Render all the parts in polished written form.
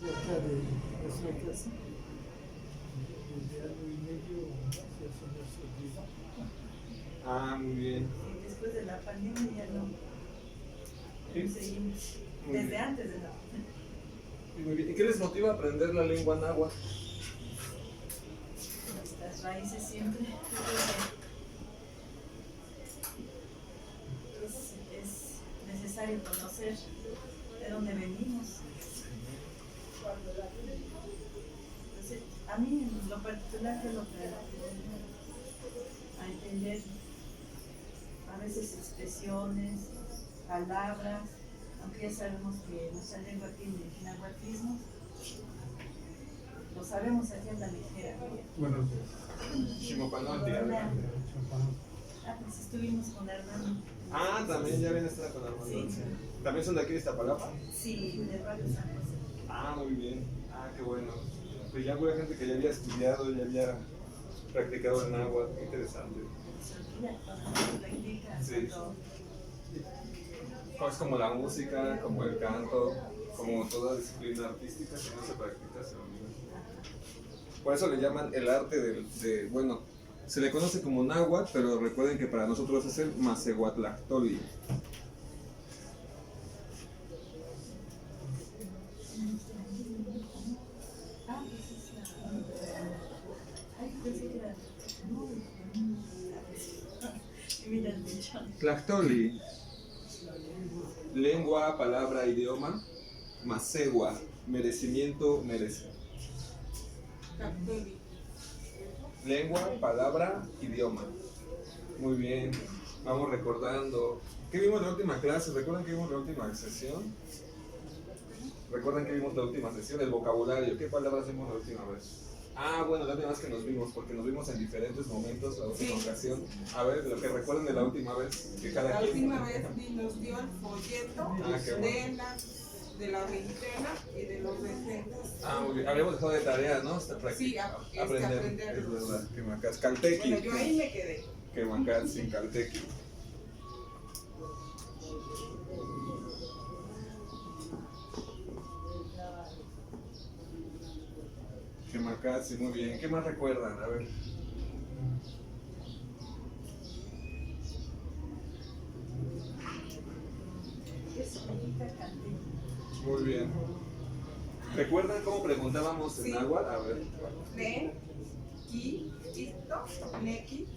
cerca de nuestra casa, desde año y medio o más, ya se nos olvidó. Ah, muy bien. Después de la pandemia ya no Sí. seguimos. Muy Desde bien. antes de la pandemia. Muy bien. ¿Y qué les motiva a aprender la lengua náhuatl? Nuestras raíces siempre. Yo creo que es necesario conocer de dónde venimos. Entonces, a mí en lo particular es lo que me ayuda a entender a veces expresiones, palabras, aunque ya sabemos que nuestra lengua tiene náhuatlismo, lo sabemos aquí en la ligera. Buenos Chimopanolti. Ah, pues estuvimos con Hernán. Ah, también ya viene a estar con Armando. Sí. ¿También son de aquí de Iztapalapa? Sí, del barrio San José. Ah, muy bien. Ah, qué bueno. Pues ya hubo gente que ya había estudiado, ya había practicado el náhuatl. Qué interesante. Se olvida cuando se practica. Sí. Cuando Es como la música, como el canto, como toda disciplina artística, si no se practica se olvida. Por eso le llaman el arte bueno, se le conoce como náhuatl, pero recuerden que para nosotros es el macehuatlactoli. pues es la. Ay, pensé que era. Mira el mechón. Tlactoli, lengua, palabra, idioma. Macegua, merecimiento, merece. Lengua, palabra, idioma. Muy bien, vamos recordando. ¿Qué vimos la última clase? ¿Recuerdan que vimos la última sesión? ¿Recuerdan que vimos la última sesión? El vocabulario. ¿Qué palabras vimos la última vez? Ah, bueno, la última vez que nos vimos, porque nos vimos en diferentes momentos la última ocasión. A ver, lo que recuerden de la última vez, que cada La quien... última vez nos dio el folleto qué bueno. de la veintena y de los decentes. Ah, muy bien. Habíamos dejado de tarea, ¿no? Sí, aprender. aprender. Es verdad, que macas. Caltequi. Bueno, yo ahí me quedé. Que macas sin caltequi. Que macas, sí, muy bien. ¿Qué más recuerdan? A ver. ¿Qué significa cantequi? Muy bien. ¿Recuerdan cómo preguntábamos en Sí. náhuatl? A ver. Ne, ki, isto, neki,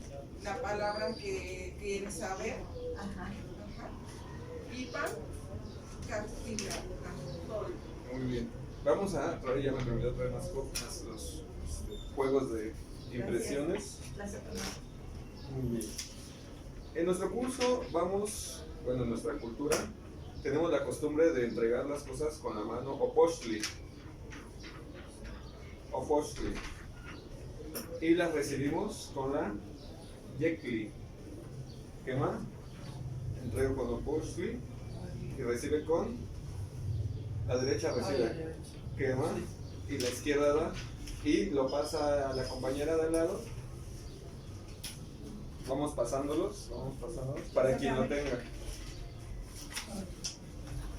la palabra que quieres saber. Ajá. Ajá. Ipan, castilla, castol. Muy bien. Vamos a traer, ya me olvidé traer más los juegos de impresiones. Clase primera. Muy bien. En nuestro curso vamos, bueno, en nuestra cultura, tenemos la costumbre de entregar las cosas con la mano opochtli. Opochtli. Y las recibimos con la yecli. ¿Qué más? Entrego con opochtli y recibe con la derecha recibe. ¿Qué más? Y la izquierda da. Y lo pasa a la compañera de al lado. Vamos pasándolos para quien lo tenga.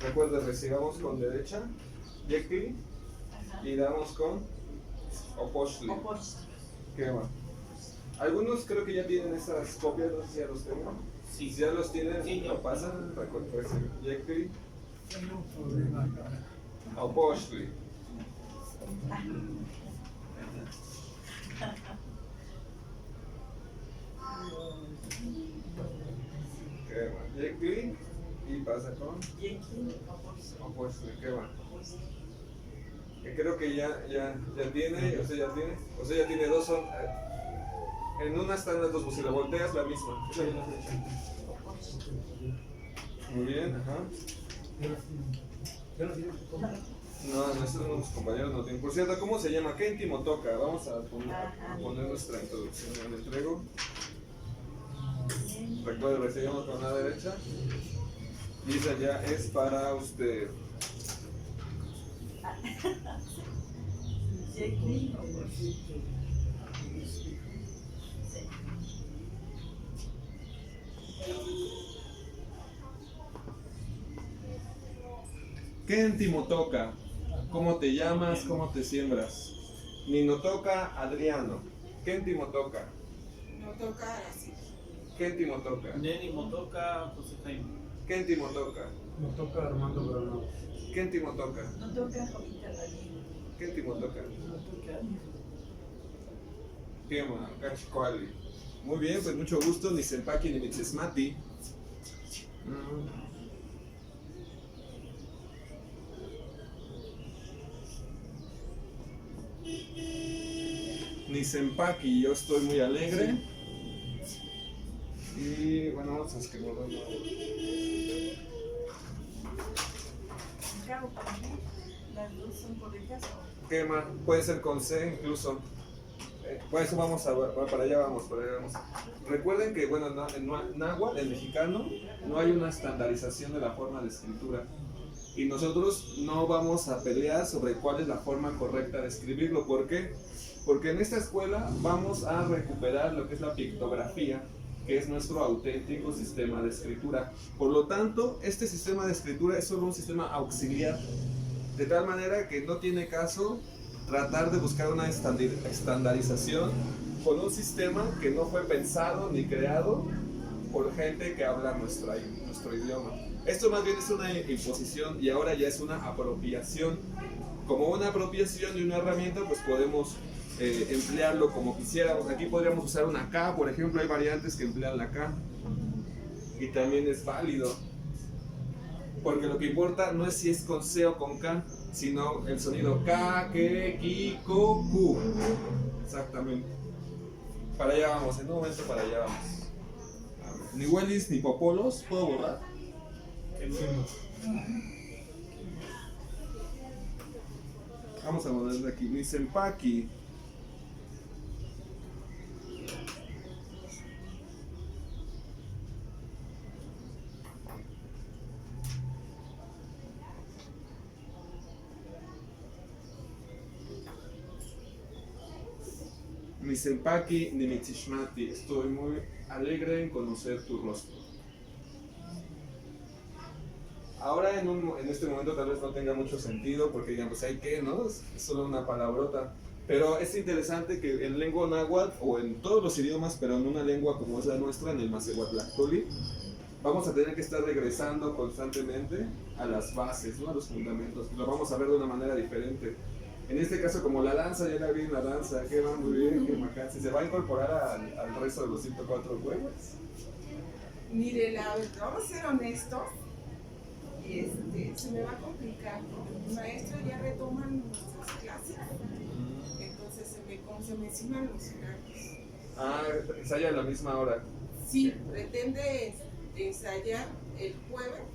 Recuerden, recibamos con derecha, yekli, Ajá. y damos con opochtli. Opochtli. ¿Qué va? Algunos creo que ya tienen esas copias, no sé si ya los tengo. Sí. Si ya los tienen, Sí, lo pasan. Recuerden, yekli, Tengo un problema acá. opochtli. ¿Qué va? Yekli, y pasa con Yekli, opochtli. opochtli. ¿Qué va? Que creo que ya tiene, o sea, ya tiene dos son. En una están las dos, pues si la volteas la misma. Muy bien, ajá. No, nuestros compañeros no tienen. Por cierto, ¿cómo se llama? ¿Qué íntimo toca? Vamos a poner nuestra introducción en el entrego. Recuerden, recibimos con la derecha. Y esa ya es para usted. Yekli, opochtli. ¿Qué íntimo toca? ¿Cómo te llamas? ¿Cómo te siembras? Ninotoca Adriano. Kenti Motoca. No toca así. Kenti Motoca. Neni Motoca, José Jaime. Kenti Motoca. Me toca Armando Granado. Kenti Motoca. No toca Jovita Daniel. Kenti Motoca. Me toca Ani. Kema, Kachikoali. Muy bien, pues mucho gusto. Ni Sempaki ni Mitzesmati. Ni Sempaki, yo estoy muy alegre. Y bueno, vamos a escribir de nuevo. Cabo, ¿por qué? Las dos son correctas. Kema, puede ser con C incluso. Por eso vamos a ver, para allá vamos. Recuerden que, bueno, en náhuatl, en mexicano, no hay una estandarización de la forma de escritura. Y nosotros no vamos a pelear sobre cuál es la forma correcta de escribirlo. ¿Por qué? Porque en esta escuela vamos a recuperar lo que es la pictografía, que es nuestro auténtico sistema de escritura. Por lo tanto, este sistema de escritura es solo un sistema auxiliar, de tal manera que no tiene caso tratar de buscar una estandarización con un sistema que no fue pensado ni creado por gente que habla nuestro idioma. Esto más bien es una imposición y ahora ya es una apropiación. Como una apropiación de una herramienta, pues podemos emplearlo como quisiéramos. Aquí podríamos usar una K, por ejemplo, hay variantes que emplean la K y también es válido, porque lo que importa no es si es con C o con K, sino el sonido K, Ke, Ki, Ko, Ku. Exactamente. Para allá vamos, en un momento para allá vamos. A ver, ni Wellis ni Popolos, ¿puedo borrar? Vamos a ponerle aquí, ni Sempaki. Ni Sempaki ni Mitzishmati, estoy muy alegre en conocer tu rostro. Ahora en este momento tal vez no tenga mucho sentido porque digan, pues hay que, ¿no? Es solo una palabrota. Pero es interesante que en lengua náhuatl o en todos los idiomas, pero en una lengua como es la nuestra, en el Masehuatlactoli, vamos a tener que estar regresando constantemente a las bases, ¿no? A los fundamentos. Lo vamos a ver de una manera diferente. En este caso, como la danza, ya la vi en la danza, que va muy bien, que bacán. Si se va a incorporar al resto de los 104 juegos. Mire, vamos a ser honestos. Se me va a complicar porque los maestros ya retoman nuestras clases. Entonces se me enciman los horarios. Ah, ensaya a la misma hora. Sí, pretende ensayar el jueves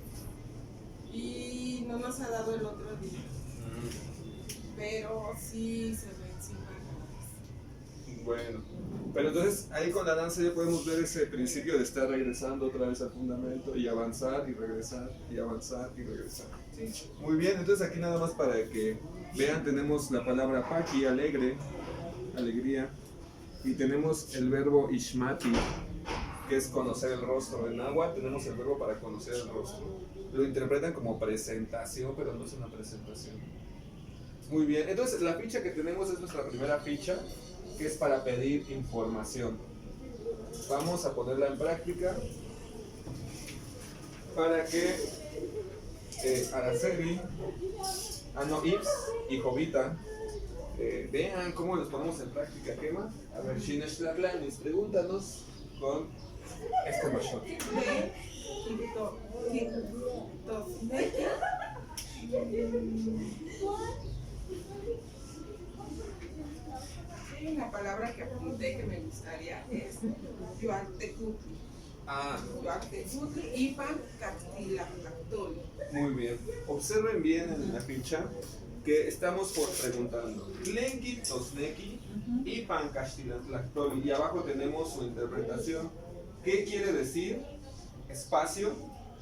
y no nos ha dado el otro día. Pero sí se me enciman. Bueno, pero entonces ahí con la danza ya podemos ver ese principio de estar regresando otra vez al fundamento y avanzar y regresar y avanzar y regresar. Sí. Muy bien, entonces aquí nada más para que vean, tenemos la palabra paki, alegre, alegría, y tenemos el verbo ishmati, que es conocer el rostro. En náhuatl tenemos el verbo para conocer el rostro. Lo interpretan como presentación, pero no es una presentación. Muy bien, entonces la ficha que tenemos es nuestra primera ficha, que es para pedir información. Vamos a ponerla en práctica para que Araceli, Ips y Jovita vean cómo los ponemos en práctica. ¿Qué más? A ver, Shinesh Latlanis, pregúntanos con este machón. Hay una palabra que apunté que me gustaría, es Yuantecutli. Ah, Yuantecutli y Pancastilactoli. muy bien. Observen bien en la ficha que estamos preguntando. Tlenki tosneki y Pancastilactoli. Y abajo tenemos su interpretación. ¿Qué quiere decir? Espacio.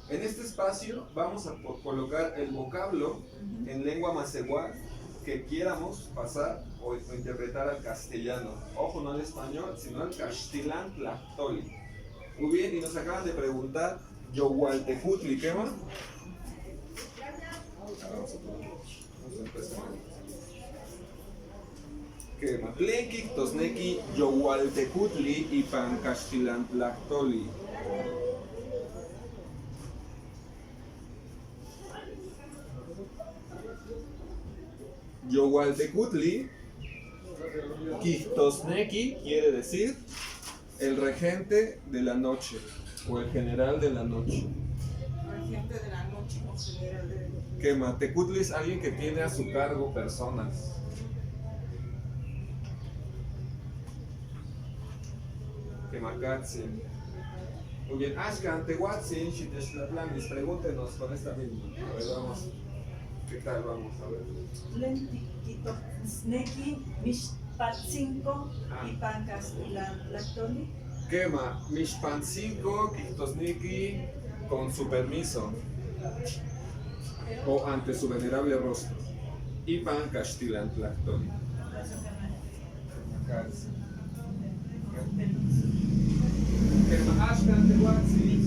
En este espacio vamos a colocar el vocablo en lengua masehuatl que quieramos pasar o interpretar al castellano. Ojo, no al español, sino al Castilantlactoli. Muy bien, y nos acaban de preguntar Yohualtecutli, ¿qué más? Vamos empezamos. Quema. Tlenki, Tosneki, Yowaltecutli y Pancaxtilantlactoli. Yowaltecutli, Quistosneki quiere decir el regente de la noche o el general de la noche. Regente de la noche o general de la noche. Quema. Tecutli es alguien que tiene a su cargo personas. Quemacatzin. Muy bien. Ashkan, Tehuatzin, Xitextlatlanis. Pregúntenos con esta misma. A ver, vamos. ¿Qué tal? Vamos a ver. Lentiquito, sneki, mishpatzinco y pancaxtilantlactoli. Quema. Mishpancinco, Quistosniki, con su permiso. O ante su venerable rostro. Y Pancaxtilantlactoli. Quemacatzin. Quema. Ashkan, Tehuatzin.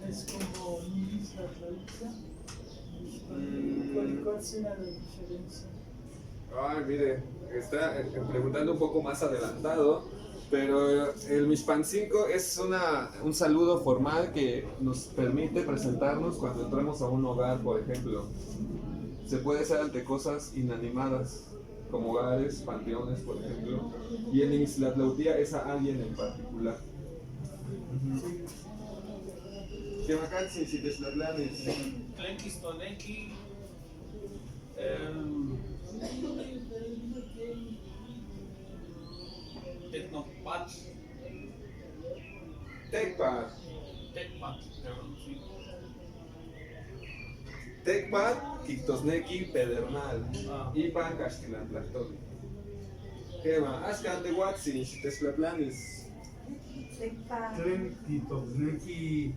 Es como Isla Claudia. ¿Cuál será la diferencia? Ay, mire, está preguntando un poco más adelantado, pero el Mishpancinco es un saludo formal que nos permite presentarnos cuando entramos a un hogar, por ejemplo. Se puede hacer ante cosas inanimadas, como hogares, panteones, por ejemplo, y el Ixtlatlautía es a alguien en particular. Quemacatzin, Xitextlatlanis. Tlenki, Stoneki, Tecnopat, Tecpat. Tecpat, perdón, sí. Tecpat, Quictosneki, Pedernal. Ah, Y Pancaxtilantlactoli. Quema. Ashkan, Tehuatzin, Xitextlatlanis. Tepa, Tren Titozneki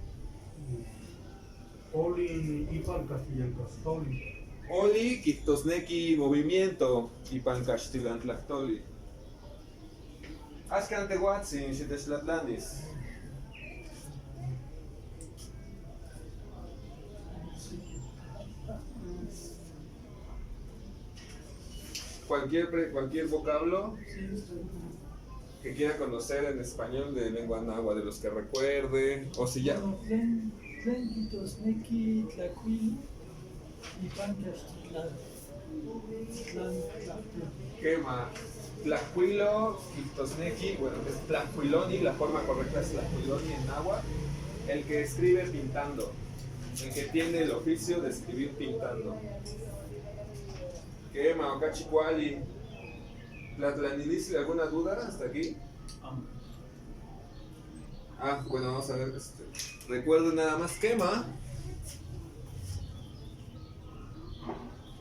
Olin Ipan Castellancastoli. Oli, Quictosneki, movimiento, y Pancaxtilantlactoli. Ashkan, Tehuatzin, Xitextlatlanis. Cualquier vocablo que quiera conocer en español de lengua náhuatl, de los que recuerde, o si ya. Tlenquitosneki, Tlacuil y Pancaxtitlán. Quema. Tlacuilo, Quictosneki, bueno, es Tlacuiloni, la forma correcta es Tlacuiloni en náhuatl, el que escribe pintando, el que tiene el oficio de escribir pintando. Quema, Ocachicuali. ¿Tlatlanilis, alguna duda hasta aquí? Bueno, vamos a ver. Recuerden nada más, quema.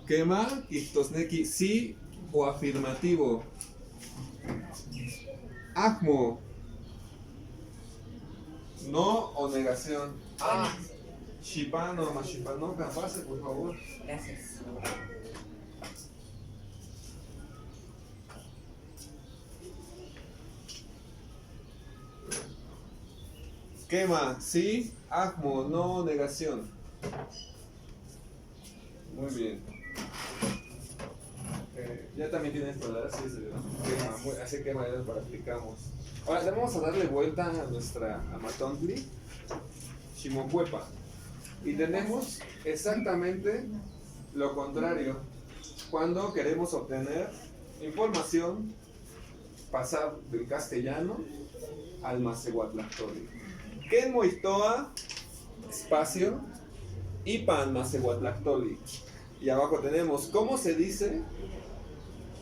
Quema, Quictosneki, sí o afirmativo. Ajmo, no o negación. Shipano, Mashipanoca, pase por favor. gracias. Quema, sí, ajmo, no, negación. Muy bien. Ya también tienes palabras, sí, quema, así quema, ya lo practicamos. Ahora, vamos a darle vuelta a nuestra Amatontli, Ximocuepa. Y tenemos exactamente lo contrario. Cuando queremos obtener información, pasar del castellano al macehuatlactoli. Ken moistoa, espacio, Ipan macehuatlactoli. Y abajo tenemos cómo se dice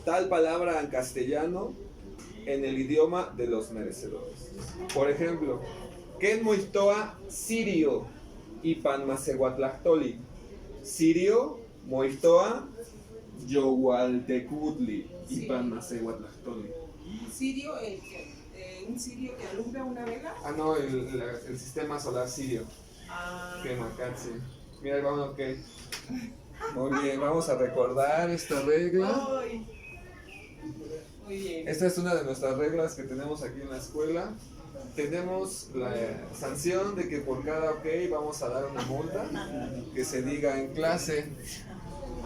tal palabra en castellano en el idioma de los merecedores. Por ejemplo, Ken moistoa, sirio, Ipan macehuatlactoli. Sirio, moistoa, Yowaltecutli, Ipan macehuatlactoli. Sirio, un sirio que alumbra una vela. No, el sistema solar sirio. Ah, Quemacatzin. Mira, ahí vamos, ok. Muy bien, vamos a recordar esta regla. Ay. Muy bien. Esta es una de nuestras reglas que tenemos aquí en la escuela. Tenemos la sanción de que por cada ok vamos a dar una multa que se diga en clase.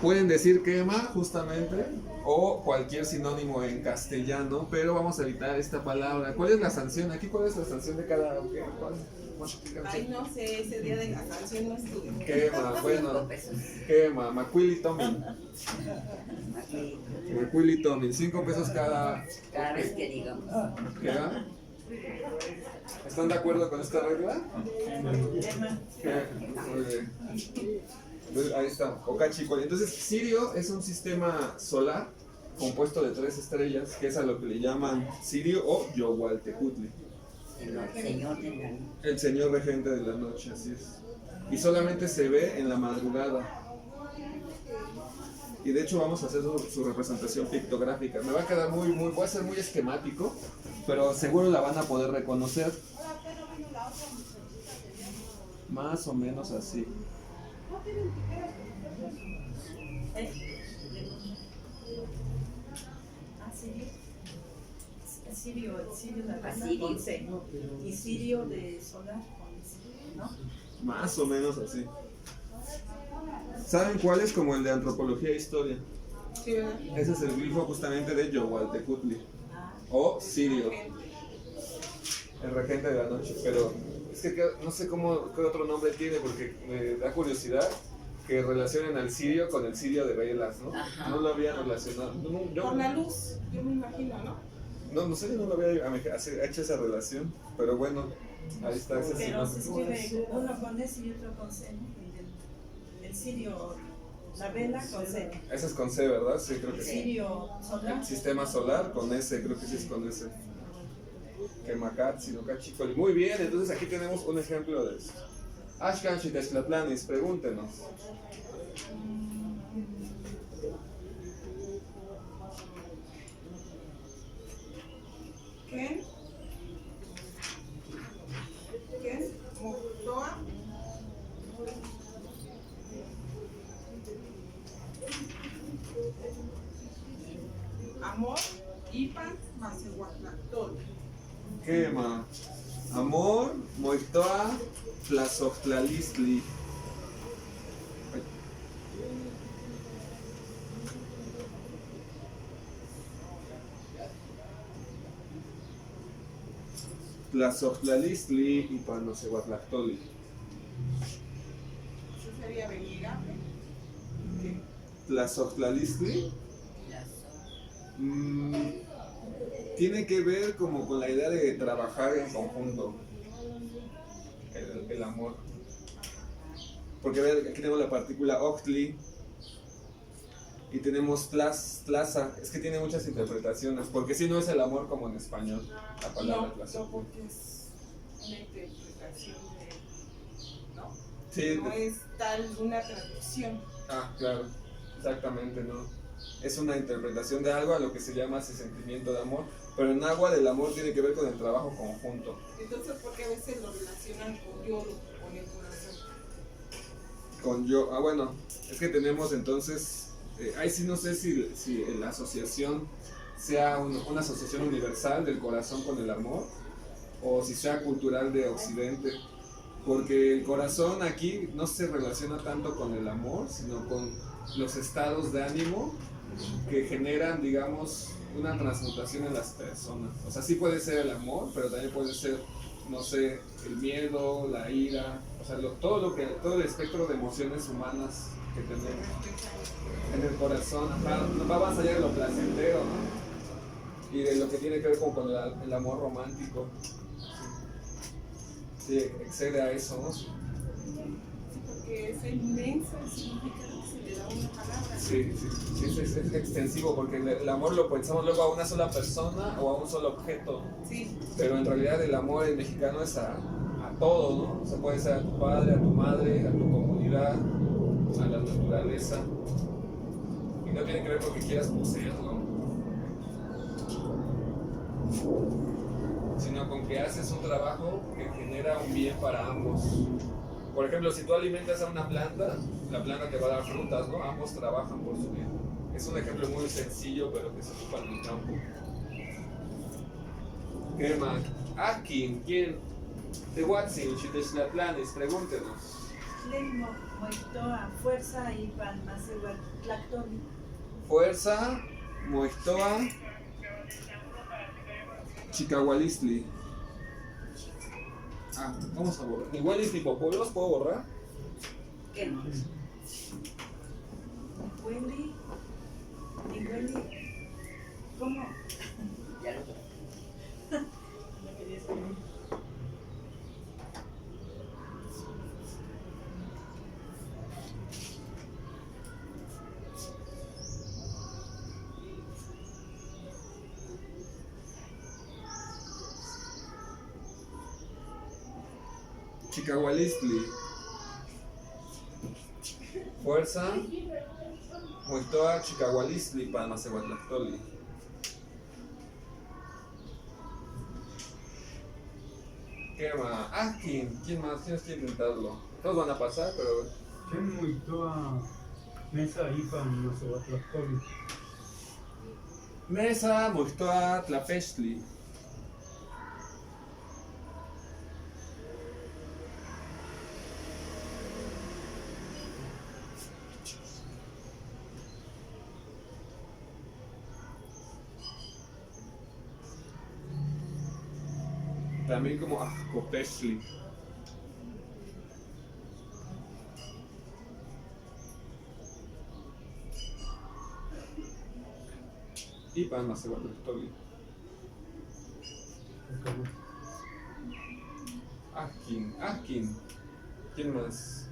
Pueden decir quema, justamente, o cualquier sinónimo en castellano, pero vamos a evitar esta palabra. ¿Cuál es la sanción? Aquí, ¿cuál es la sanción de cada ok? Ay, no sé, ese día de la sanción no estuve. Quema, bueno, quema, Macuili Tomin. Macuili Tomin, 5 pesos cada. Cada vez que digamos. ¿Queda? ¿Están de acuerdo con esta regla? Tema. Muy bien. Entonces, ahí está, Okachikoli. Entonces, Sirio es un sistema solar compuesto de 3 estrellas, que es a lo que le llaman Sirio o Yohualtecutli. El Señor de la noche. El señor regente de la noche, así es. Y solamente se ve en la madrugada. Y de hecho vamos a hacer su representación pictográfica. Me va a quedar voy a ser muy esquemático, pero seguro la van a poder reconocer. Más o menos así. Sirio de la Asirio. con C. Y Sirio de solar con C, ¿no? Más o menos así. ¿Saben cuál es? Como el de antropología e historia. Sí, ¿verdad? Ese es el glifo justamente de Yohualtecutli. O Sirio, el regente de la noche. Pero es que no sé qué otro nombre tiene porque me da curiosidad que relacionen al Sirio con el Sirio de velas, ¿no? Ajá. No lo habían relacionado. Por la luz, yo me imagino, ¿no? No sé, yo no lo había hecho esa relación. Pero bueno, ahí está ese Pero se sinónimo. escribe uno con S y otro con C, ¿no? El Sirio, la vela con C. Ese es con C, ¿verdad? Sí, creo que sí. Sirio solar. El sistema solar con S, creo que sí es con S. Kemakatsi, no Kachikoli. Muy bien, entonces aquí tenemos un ejemplo de eso. Ashkan Shiteshlaplanis, pregúntenos. ¿Quién? Moctoa. Amor, Ipan, Macehuatlactol. Quema. Amor, Moitoa, Tlazohtlalisli. Tlazohtlalisli y Panocehuatlactoli. Eso sería venerable. ¿Qué? Tlazohtlalisli tiene que ver como con la idea de trabajar en conjunto. El amor. Porque vean, aquí tenemos la partícula Ochtli y tenemos tlaza. Es que tiene muchas interpretaciones, porque si no es el amor como en español, la palabra No, tlaza. no, porque es una interpretación de. ¿No? Sí, No es tal una traducción. claro, exactamente, ¿no? Es una interpretación de algo a lo que se llama ese sentimiento de amor, pero en agua del amor tiene que ver con el trabajo conjunto. Entonces, ¿por qué a veces lo relacionan con yodo, con el corazón? Con yo, bueno, es que tenemos entonces, ahí sí no sé si la asociación sea una asociación universal del corazón con el amor o si sea cultural de Occidente, porque el corazón aquí no se relaciona tanto con el amor, sino con los estados de ánimo que generan, digamos, una transmutación en las personas. O sea, sí puede ser el amor, pero también puede ser, no sé, el miedo, la ira, o sea, todo el espectro de emociones humanas que tenemos en el corazón, va más allá de lo placentero, ¿no? Y de lo que tiene que ver con el amor romántico. Sí, excede a eso, ¿no? Sí, porque es inmenso el significado que se le da a una palabra. Sí, es extensivo porque el amor lo pensamos luego a una sola persona o a un solo objeto, Sí, pero en realidad el amor en mexicano es a todo, ¿no? O sea, puede ser a tu padre, a tu madre, a tu comunidad, a la naturaleza, y no tiene que ver con que quieras poseerlo, sino con que haces un trabajo que genera un bien para ambos. Por ejemplo, si tú alimentas a una planta, la planta te va a dar frutas, ¿no? Ambos trabajan por su vida. Es un ejemplo muy sencillo, pero que se ocupa en el campo. ¿Qué más? Akin, ¿quién? De Watson, Chiteslatlanes, pregúntenos. Tlen moitoa, fuerza y pan masehuatlactoli. Fuerza, Moixtoa, Chicahualistli. Vamos a borrar. Igual y tipo pueblos, ¿puedo borrar? ¿Qué más? Hueli. Y hueli. ¿Cómo? Ya lo No quería escribir. Chicahualistli. Fuerza, Moixtoa, Chicahualistli, Panacehuatlactoli. ¿Qué más? ¿Quién más? Tienes que intentarlo. Todos van a pasar, pero ¿Quién muito a mesa ipan no se va a trastornar? Mesa, Moixtoa, Tlapextli. También como Copextli. Y Panacehuatlactoli. Akin. ¿Quién más?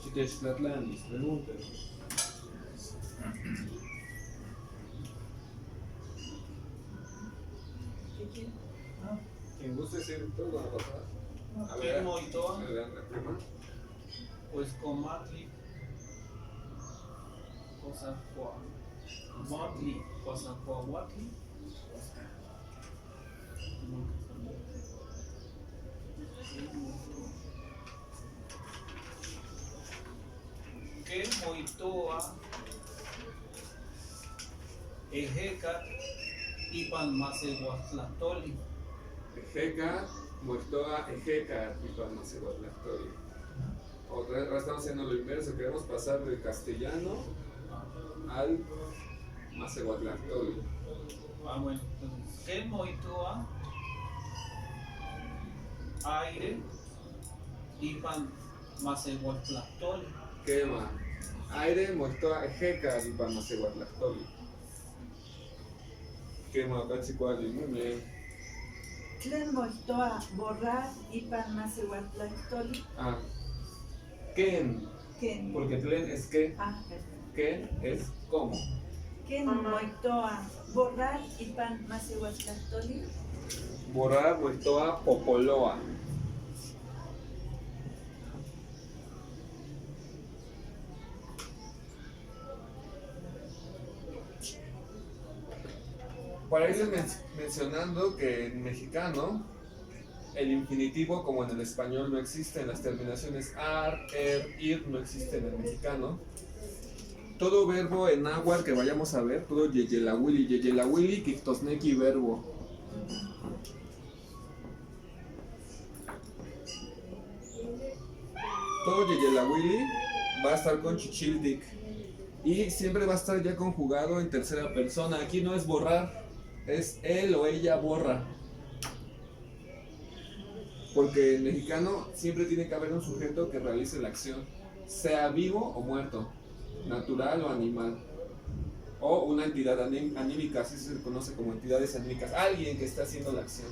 Chiteslatlanis, pregúntenos. ¿Qué quiere? Quien guste decir, todos van a pasar. A ¿Qué ver, moitoa? adelante, prima. Pues comatli. Matli, Cozacuahuatli. ¿Qué moitoa? Ejecat ipan masehuatlactoli. Ejeca, Moixtoa, Ejeca y Panacehuatlactoli. Otra vez ahora estamos haciendo lo inverso, queremos pasar del castellano al Macehuatlactoli. Bueno, entonces, ¿qué moitoa? Aire ipan masehuatlactoli. Quema, aire, Moixtoa, Ejeca y Panacehuatlactoli. Quema, Cachicuali, muy bien. Tlen moitoa, borrar y pan masehuatlactoli. Ken, Ken. porque Tlen es que, Perdón. Ken es como. Ken moitoa, borrar y pan masehuatlactoli. Borrar, Moixtoa, Popoloa. Para irles mencionando que en mexicano el infinitivo como en el español no existe, en las terminaciones ar, ir no existen en el mexicano. Todo verbo en náhuatl que vayamos a ver, todo yeyelawili, kictosneki verbo. Todo yeyelawili va a estar con chichildik y siempre va a estar ya conjugado en tercera persona. Aquí no es borrar, es él o ella borra. Porque en mexicano siempre tiene que haber un sujeto que realice la acción, sea vivo o muerto, natural o animal, o una entidad anímica, así se conoce como entidades anímicas, alguien que está haciendo la acción.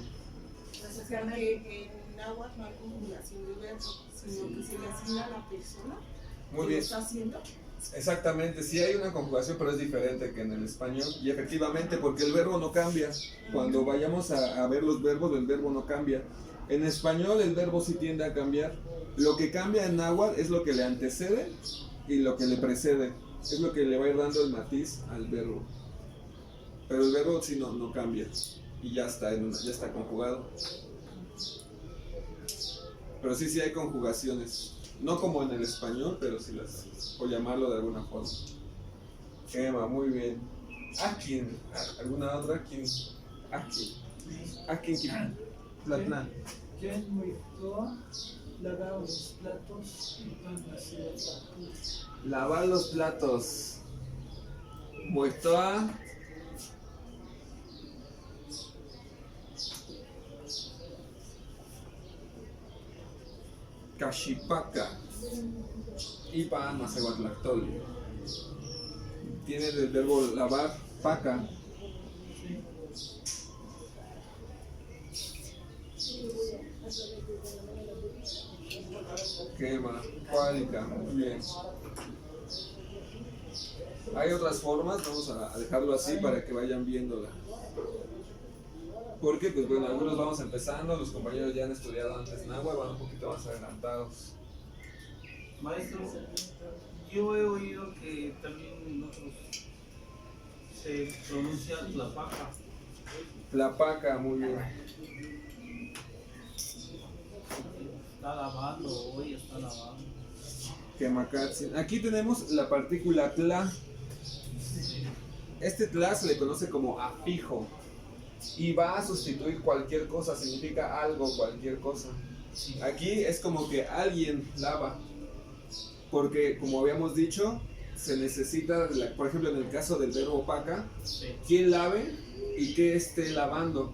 O sea que en náhuatl no hay conjugación de verbo, sino que se le asigna a la persona Muy que bien, lo está haciendo. exactamente, sí hay una conjugación, pero es diferente que en el español, y efectivamente porque el verbo no cambia. Cuando vayamos a ver los verbos, el verbo no cambia. En español el verbo sí tiende a cambiar. Lo que cambia en náhuatl es lo que le antecede y lo que le precede. Es lo que le va a ir dando el matiz al verbo. Pero el verbo sí no cambia. Y ya está conjugado. Pero sí hay conjugaciones. No como en el español, pero sí las hay, por llamarlo de alguna forma. Quema, muy bien. Akin, ¿alguna otra? Akin. Akin Tlatna. ¿Quién muerto? Lavar los platos y pan hacia la Lavar los platos. Muertoa. Kashipaka. Ipa Masehuatlactoli. Tiene del verbo lavar, paca. Quema, cuálica, muy bien. Hay otras formas, vamos a dejarlo así para que vayan viéndola. Porque, pues bueno, algunos vamos empezando, los compañeros ya han estudiado antes náhuatl, van un poquito más adelantados. Maestro, yo he oído que también en otros se pronuncia Tlapaca. La paca, muy bien. Está lavando, hoy está lavando. Quemacatzin. Aquí tenemos la partícula tla. Este tla se le conoce como afijo y va a sustituir cualquier cosa, significa algo, cualquier cosa. Aquí es como que alguien lava, porque como habíamos dicho, se necesita, por ejemplo en el caso del verbo paca, Sí. quien lave y que esté lavando.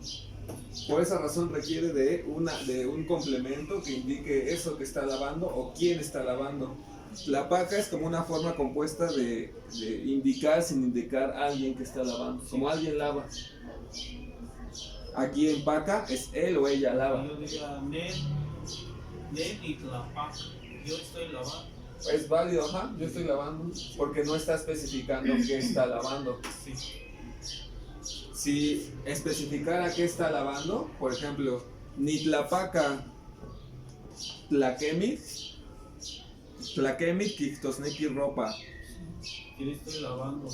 Por esa razón requiere de un complemento que indique eso que está lavando o quién está lavando. La paca es como una forma compuesta de indicar sin indicar a alguien que está lavando, como alguien lava. Aquí en paca es él o ella lava. Yo diría Nen y Tlapaca. Yo estoy lavando. Es válido, ajá, yo estoy lavando, porque no está especificando qué está lavando. Sí. Si especificara qué está lavando, por ejemplo, ni tlapaca tlaquemit quictosneki ropa. Yo estoy lavando.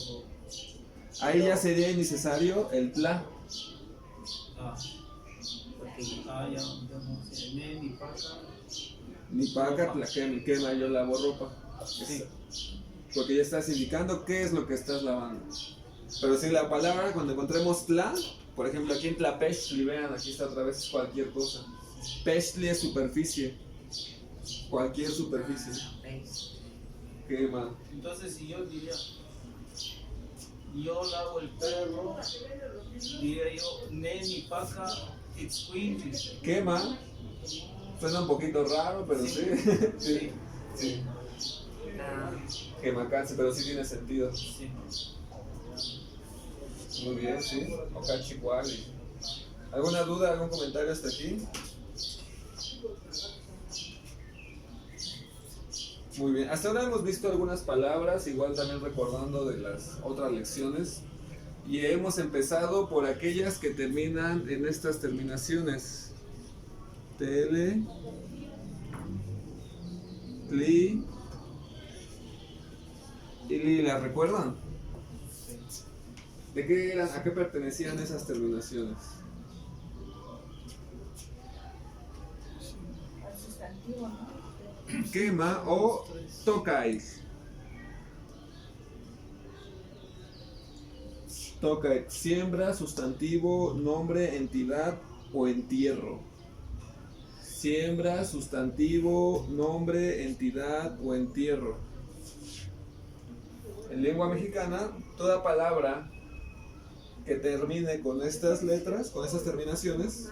Ahí ya sería innecesario el tla. Ah, ya no sé. Nen y Paca. Ni paca tlaquemit, quema, yo lavo ropa. Sí. Porque ya estás indicando qué es lo que estás lavando. Pero si la palabra, cuando encontremos tla, por ejemplo aquí en tlapextli, vean, aquí está otra vez cualquier cosa. Pextli es superficie. Cualquier superficie. Quema. Entonces, si yo diría, yo lavo el perro, diría yo, Nen y Paca, it's queen. Quema. Suena un poquito raro, pero sí. Sí. Sí. Quemacatse, pero sí tiene sentido. Sí. Muy bien, sí. Ocachihuali. ¿Alguna duda, algún comentario hasta aquí? Muy bien. Hasta ahora hemos visto algunas palabras, igual también recordando de las otras lecciones. Y hemos empezado por aquellas que terminan en estas terminaciones. TL, Li y Li, ¿la recuerdan? ¿De qué eran? ¿A qué pertenecían esas terminaciones? Al sustantivo, ¿no? Quema o tocais. Tocais, siembra, sustantivo, nombre, entidad o entierro. Siembra, sustantivo, nombre, entidad o entierro. En lengua mexicana, toda palabra que termine con estas letras, con estas terminaciones,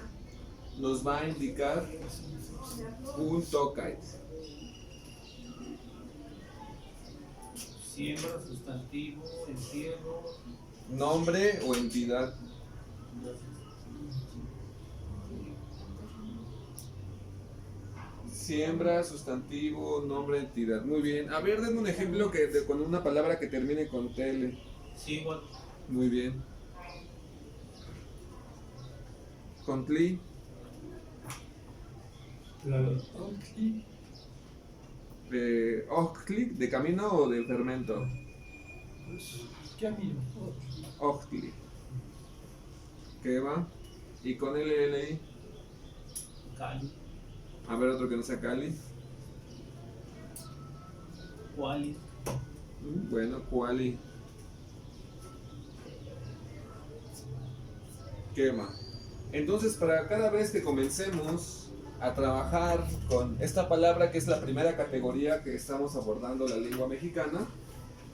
nos va a indicar un tocais. Siembra, sustantivo, entierro. Nombre o entidad. Siembra, sustantivo, nombre, entidad. Muy bien. A ver, denme un ejemplo con una palabra que termine con tele. Sí, igual. Muy bien. Con tli, Oncli, de ochtli, de camino o de fermento. pues, camino. Ochtli. ¿Qué va? Y con LLI. Cali. A ver, otro que no sea Cali. Quali. Bueno, Kuali. Quema. Entonces, para cada vez que comencemos a trabajar con esta palabra, que es la primera categoría que estamos abordando la lengua mexicana,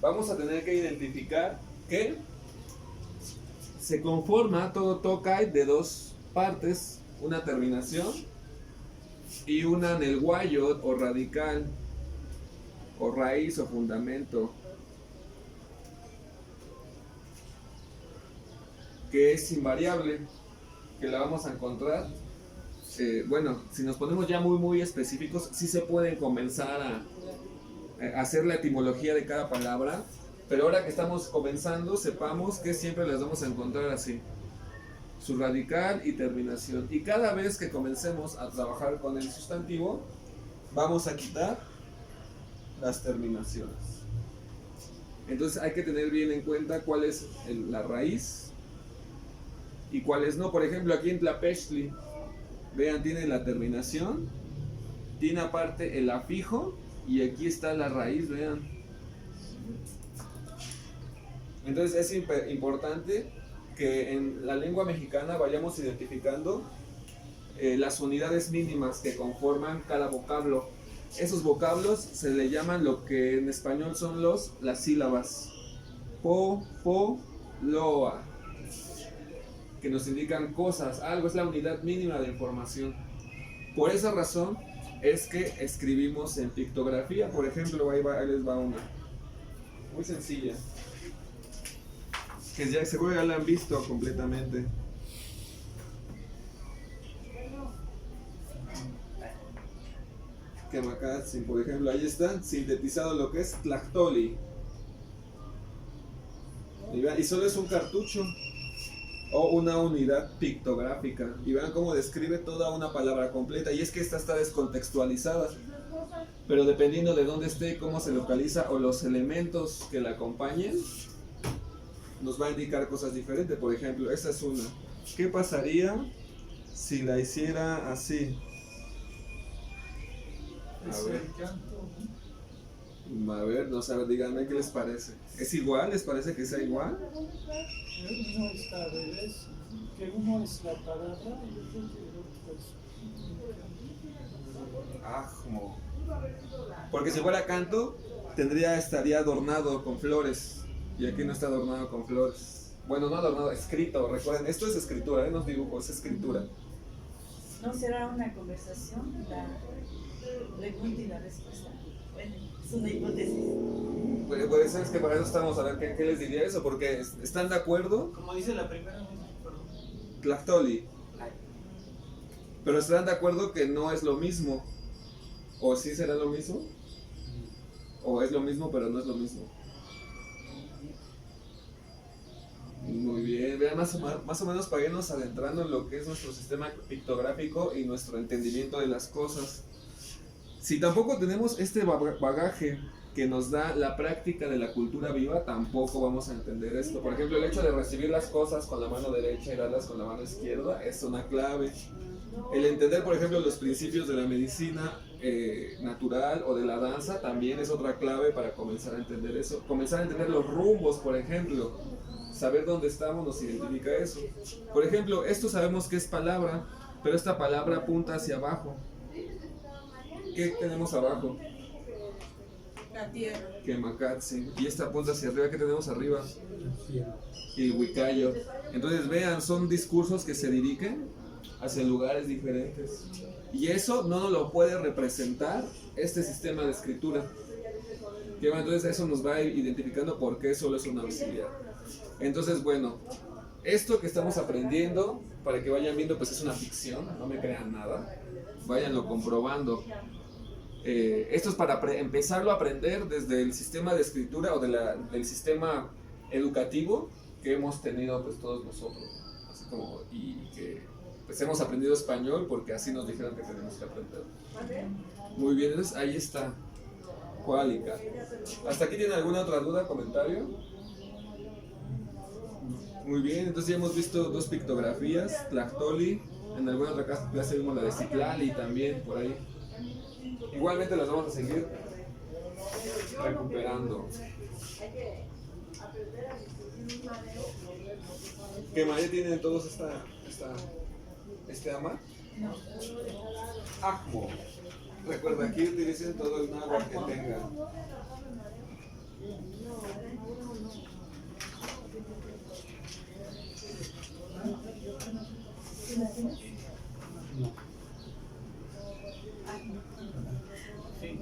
vamos a tener que identificar que se conforma todo tokay de dos partes, una terminación y una nelguayot o radical, o raíz o fundamento, que es invariable, que la vamos a encontrar. Bueno, si nos ponemos ya muy específicos, sí se pueden comenzar a hacer la etimología de cada palabra, pero ahora que estamos comenzando, sepamos que siempre las vamos a encontrar así: su radical y terminación. Y cada vez que comencemos a trabajar con el sustantivo, vamos a quitar las terminaciones. Entonces hay que tener bien en cuenta cuál es la raíz y cuáles no. Por ejemplo, aquí en Tlapechtli, vean, tiene la terminación, tiene aparte el afijo y aquí está la raíz, vean. Entonces es importante que en la lengua mexicana vayamos identificando las unidades mínimas que conforman cada vocablo. Esos vocablos se le llaman lo que en español son las sílabas. Po, loa, que nos indican cosas, algo, es la unidad mínima de información. Por esa razón es que escribimos en pictografía. Por ejemplo, ahí les va una muy sencilla, que ya seguro ya la han visto completamente. Quemacatzin, por ejemplo, ahí está sintetizado lo que es Tlactoli. Y solo es un cartucho o una unidad pictográfica. Y vean cómo describe toda una palabra completa. Y es que esta está descontextualizada, pero dependiendo de dónde esté, cómo se localiza o los elementos que la acompañen, nos va a indicar cosas diferentes. Por ejemplo, esta es una. ¿Qué pasaría si la hiciera así? Es el canto, ¿no? A ver, no sé, díganme qué les parece. ¿Es igual? ¿Les parece que sea igual? Uno está al revés, que uno es la palabra y el otro es... Como... Porque si fuera canto, estaría adornado con flores. Y aquí no está adornado con flores. Bueno, no adornado, escrito. Recuerden, esto es escritura, no es dibujo, es escritura. ¿No será una conversación la pregunta y la respuesta? Bueno, es una hipótesis. Puede ser, es que para eso estamos a ver qué les diría eso, porque ¿están de acuerdo? Como dice la primera, perdón. Tlactoli. Pero ¿están de acuerdo que no es lo mismo? ¿O sí será lo mismo? ¿O es lo mismo pero no es lo mismo? Muy bien, vean más o menos para irnos adentrando en lo que es nuestro sistema pictográfico y nuestro entendimiento de las cosas. Si tampoco tenemos este bagaje que nos da la práctica de la cultura viva, tampoco vamos a entender esto. Por ejemplo, el hecho de recibir las cosas con la mano derecha y darlas con la mano izquierda es una clave. El entender, por ejemplo, los principios de la medicina natural o de la danza también es otra clave para comenzar a entender eso. Comenzar a entender los rumbos, por ejemplo. Saber dónde estamos nos identifica eso. Por ejemplo, esto sabemos que es palabra, pero esta palabra apunta hacia abajo. ¿Qué tenemos abajo? La tierra. Quemacatzin. Y esta apunta hacia arriba. ¿Qué tenemos arriba? El cielo. Y Huicayo. Entonces vean, son discursos que se dirigen hacia lugares diferentes. Y eso no nos lo puede representar este sistema de escritura. Entonces eso nos va identificando por qué solo es un auxiliar. Entonces, bueno, esto que estamos aprendiendo, para que vayan viendo, pues es una ficción, no me crean nada, váyanlo comprobando. Esto es para empezarlo a aprender desde el sistema de escritura o del sistema educativo que hemos tenido pues todos nosotros, así como, y que pues hemos aprendido español porque así nos dijeron que tenemos que aprender. Muy bien, entonces ahí está, Cuálica. ¿Hasta aquí tienen alguna otra duda, comentario? Muy bien, entonces ya hemos visto dos pictografías, Tlactoli En alguna otra clase vimos la de Citlali también, por ahí. Igualmente las vamos a seguir recuperando. ¿Qué más ya tienen todos este ama? No. Ajmo. Recuerda, aquí utilicen todo el náhuatl que tengan. No. Sí.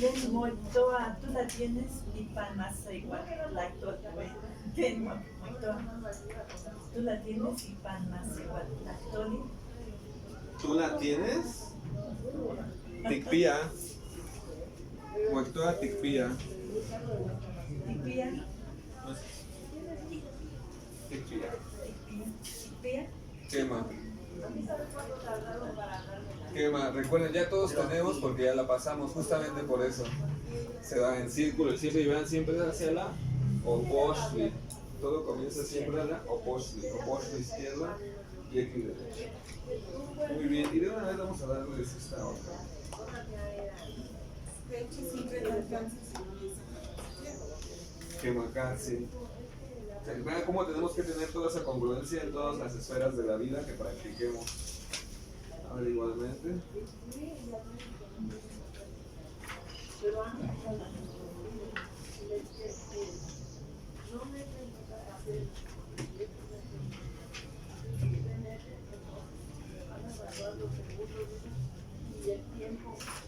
Len moitoa, tú la tienes y pan más igual, la tole. Len moitoa, tú la tienes y pan más igual, la tole. ¿Tú la tienes? Ticpía. Muectoa ticpía. Tipia, Ticpía. tipia. Quema. Quema. Recuerden, ya todos tenemos porque ya la pasamos, justamente por eso. Se va en círculo y siempre van siempre hacia la oposhli. Todo comienza siempre a la oposhli. Oposhli izquierda y aquí derecha. Muy bien, y de una vez vamos a darles esta otra. De hecho, siempre te alcanzas Quema casi. Vean cómo tenemos que tener toda esa congruencia en todas las esferas de la vida que practiquemos. A ver, igualmente.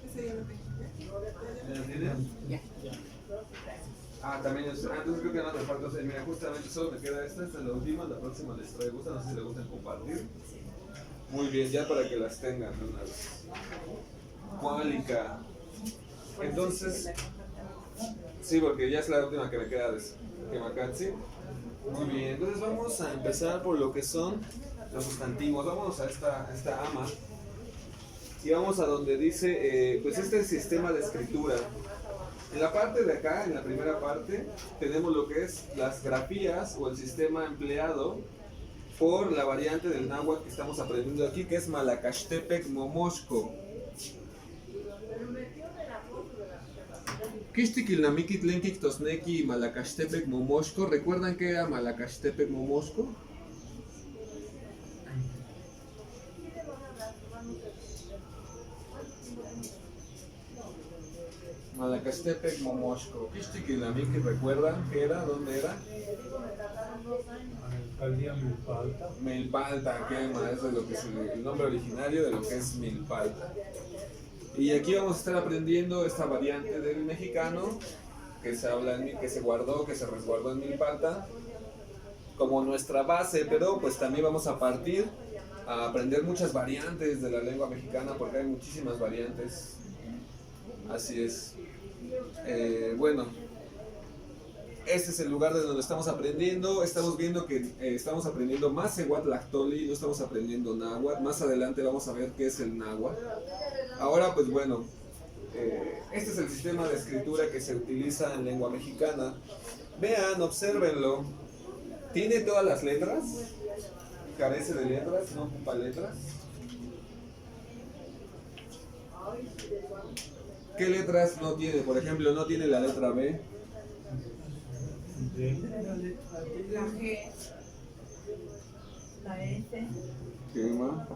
ese ya lo tengo. ¿Ya tienen? Ya. Ah, también es. Entonces creo que no te falta hacer. Mira, justamente solo me queda esta es la última, la próxima les traigo. No sé si les gustan compartir. Muy bien, ya para que las tengan de una vez. Cuálica. Entonces, sí, porque ya es la última que me queda de Kemakatsi. Muy bien, entonces vamos a empezar por lo que son los sustantivos. Vamos a esta ama. Y vamos a donde dice, pues este sistema de escritura. En la parte de acá, en la primera parte, tenemos lo que es las grafías o el sistema empleado por la variante del náhuatl que estamos aprendiendo aquí, que es Malacashtepec Momoshko. Kishtikilnamikit Lenkik Tosneki y Malacashtepec Momoshko. ¿Recuerdan qué era Malacashtepec Momoshko? Malacastepec, Momoshko. Kishtikilnamikit, ¿recuerdan qué era? ¿Dónde era? Alcaldía Milpalta. Milpalta, quema, eso es lo que es el nombre originario de lo que es Milpalta. Y aquí vamos a estar aprendiendo esta variante del mexicano que se habla que se guardó, que se resguardó en Milpalta como nuestra base, pero pues también vamos a partir a aprender muchas variantes de la lengua mexicana porque hay muchísimas variantes. Así es. Bueno, este es el lugar de donde estamos aprendiendo. Estamos viendo que estamos aprendiendo Masehuatl Lactoli, no estamos aprendiendo náhuatl. Más adelante vamos a ver qué es el náhuatl. Ahora, pues bueno, este es el sistema de escritura que se utiliza en lengua mexicana. Vean, obsérvenlo. ¿Tiene todas las letras? ¿Carece de letras? ¿No ocupa letras? ¿Qué letras no tiene? Por ejemplo, no tiene la letra B. D. La G, La F, ¿Qué más?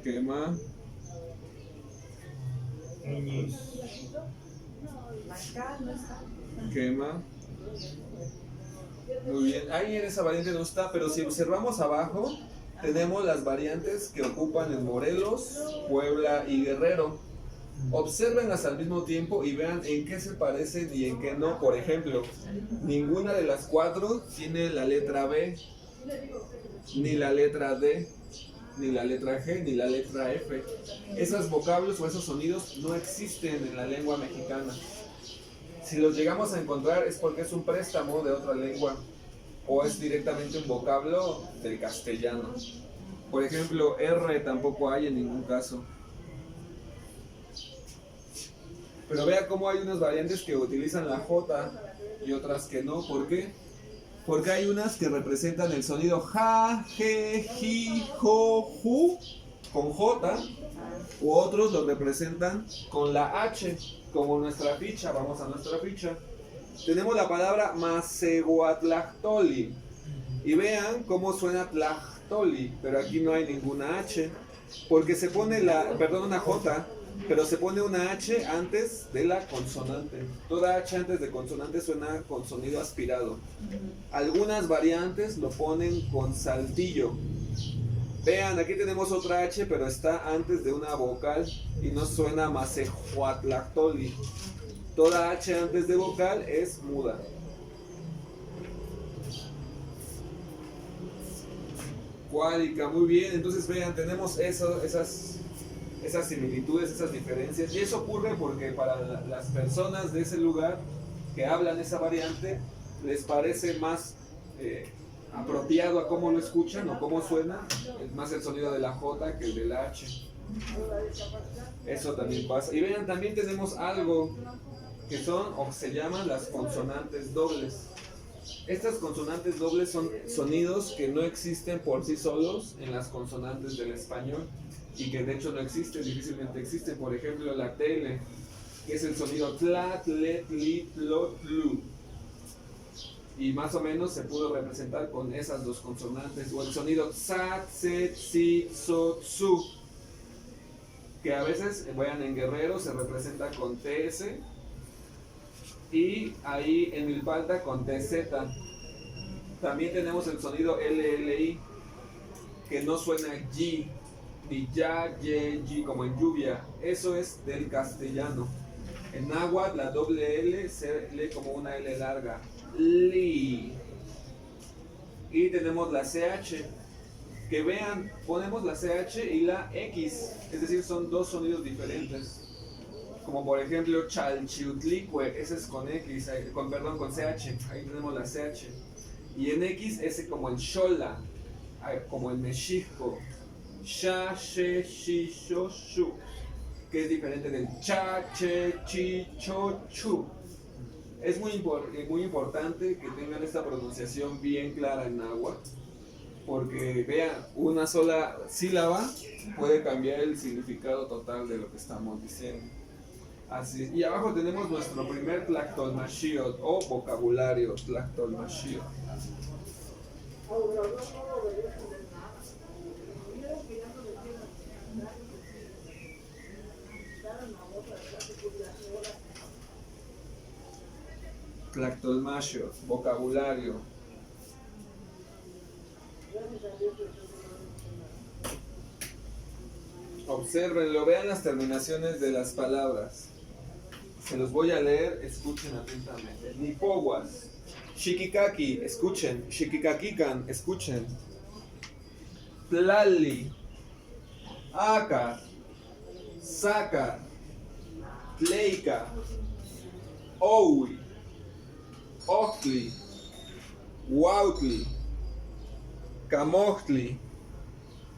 ¿Qué más? Ñis. la K no está. ¿Qué más? Muy bien, ahí en esa variante no está, pero si observamos abajo, tenemos las variantes que ocupan en Morelos, Puebla y Guerrero. Obsérvenlas al mismo tiempo y vean en qué se parecen y en qué no. Por ejemplo, ninguna de las cuatro tiene la letra B, ni la letra D, ni la letra G, ni la letra F. Esos vocablos o esos sonidos no existen en la lengua mexicana. Si los llegamos a encontrar es porque es un préstamo de otra lengua o es directamente un vocablo del castellano. Por ejemplo, R tampoco hay en ningún caso. Pero vea cómo hay unas variantes que utilizan la J y otras que no. ¿Por qué? Porque hay unas que representan el sonido ja, je, ji, jo, ju con J, u otros lo representan con la H, como nuestra ficha. Vamos a nuestra ficha. Tenemos la palabra Macehuatlactoli. Y vean cómo suena Tlachtoli, pero aquí no hay ninguna H, porque se pone una J, pero se pone una H antes de la consonante. Toda H antes de consonante suena con sonido aspirado. Algunas variantes lo ponen con saltillo. Vean, aquí tenemos otra H, pero está antes de una vocal y no suena Macehuatlactoli. Toda H antes de vocal es muda. Cuálica, muy bien. Entonces vean, tenemos esas similitudes, esas diferencias. Y eso ocurre porque para las personas de ese lugar que hablan esa variante, les parece más apropiado a cómo lo escuchan o cómo suena, es más el sonido de la J que el de la H. Eso también pasa. Y vean, también tenemos algo que son o se llaman las consonantes dobles. Estas consonantes dobles son sonidos que no existen por sí solos en las consonantes del español y que de hecho no existen, difícilmente existen. Por ejemplo, la tele, que es el sonido tla, tle, tli, tlo, tlu. Y más o menos se pudo representar con esas dos consonantes. O el sonido tsa, tse, tsi, so, tsu, que a veces, vean, en Guerrero se representa con TS. Y ahí en Milpalta con TZ. También tenemos el sonido LLI, que no suena G, ni ya, ye, G como en lluvia. Eso es del castellano. En náhuatl la doble L se lee como una L larga. Li. Y tenemos la CH, que vean, ponemos la CH y la X, es decir, son dos sonidos diferentes. Como por ejemplo Chalchiutlicue, ese es con X, con CH, ahí tenemos la CH. Y en X, ese como en Xola, como en Mexico. Sha, she, shi, sho, shu, que es diferente del cha, che, chi, cho, chu. Es muy importante que tengan esta pronunciación bien clara en náhuatl, porque vean, una sola sílaba puede cambiar el significado total de lo que estamos diciendo. Así, y abajo tenemos nuestro primer tlactolmaxiot o vocabulario tlactolmaxiot. Tlactolmaxiot, vocabulario. Obsérvenlo, vean las terminaciones de las palabras. Se los voy a leer, escuchen atentamente. Nipoguas, Xiquicaqui, escuchen. Xiquicaquican, escuchen. Tlali, Acar, Sacar, Tleica, Owi, Octli, Huautli, Camochtli,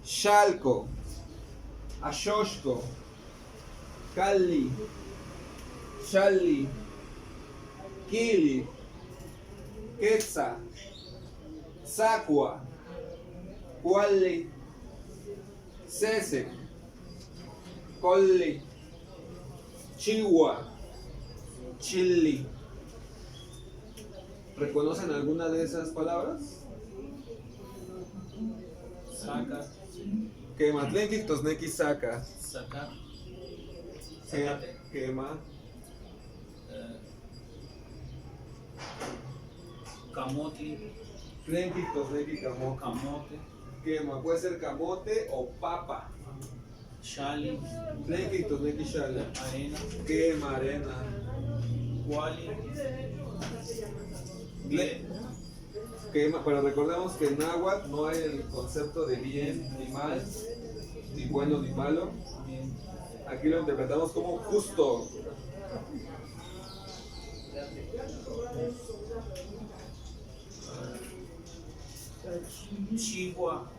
Xalco, Axoxco, Cali, Xali, Kili, Quetzal, Zacua, Cuali, Cese, Colli, Chihuahua, Chili. ¿Reconocen alguna de esas palabras? Saca, Quematlenquic tosnequi saca. sacar, sacate, Quema. camote, Tlenquic tosnequi camote. camote, Quema. Puede ser camote o papa. chali, Tlenquic tosnequi xala. arena, Quema, arena. cuali, Quema. Pero recordemos que en náhuatl no hay el concepto de bien ni mal, ni bueno ni malo. bien, Aquí lo interpretamos como justo. Chihuahua.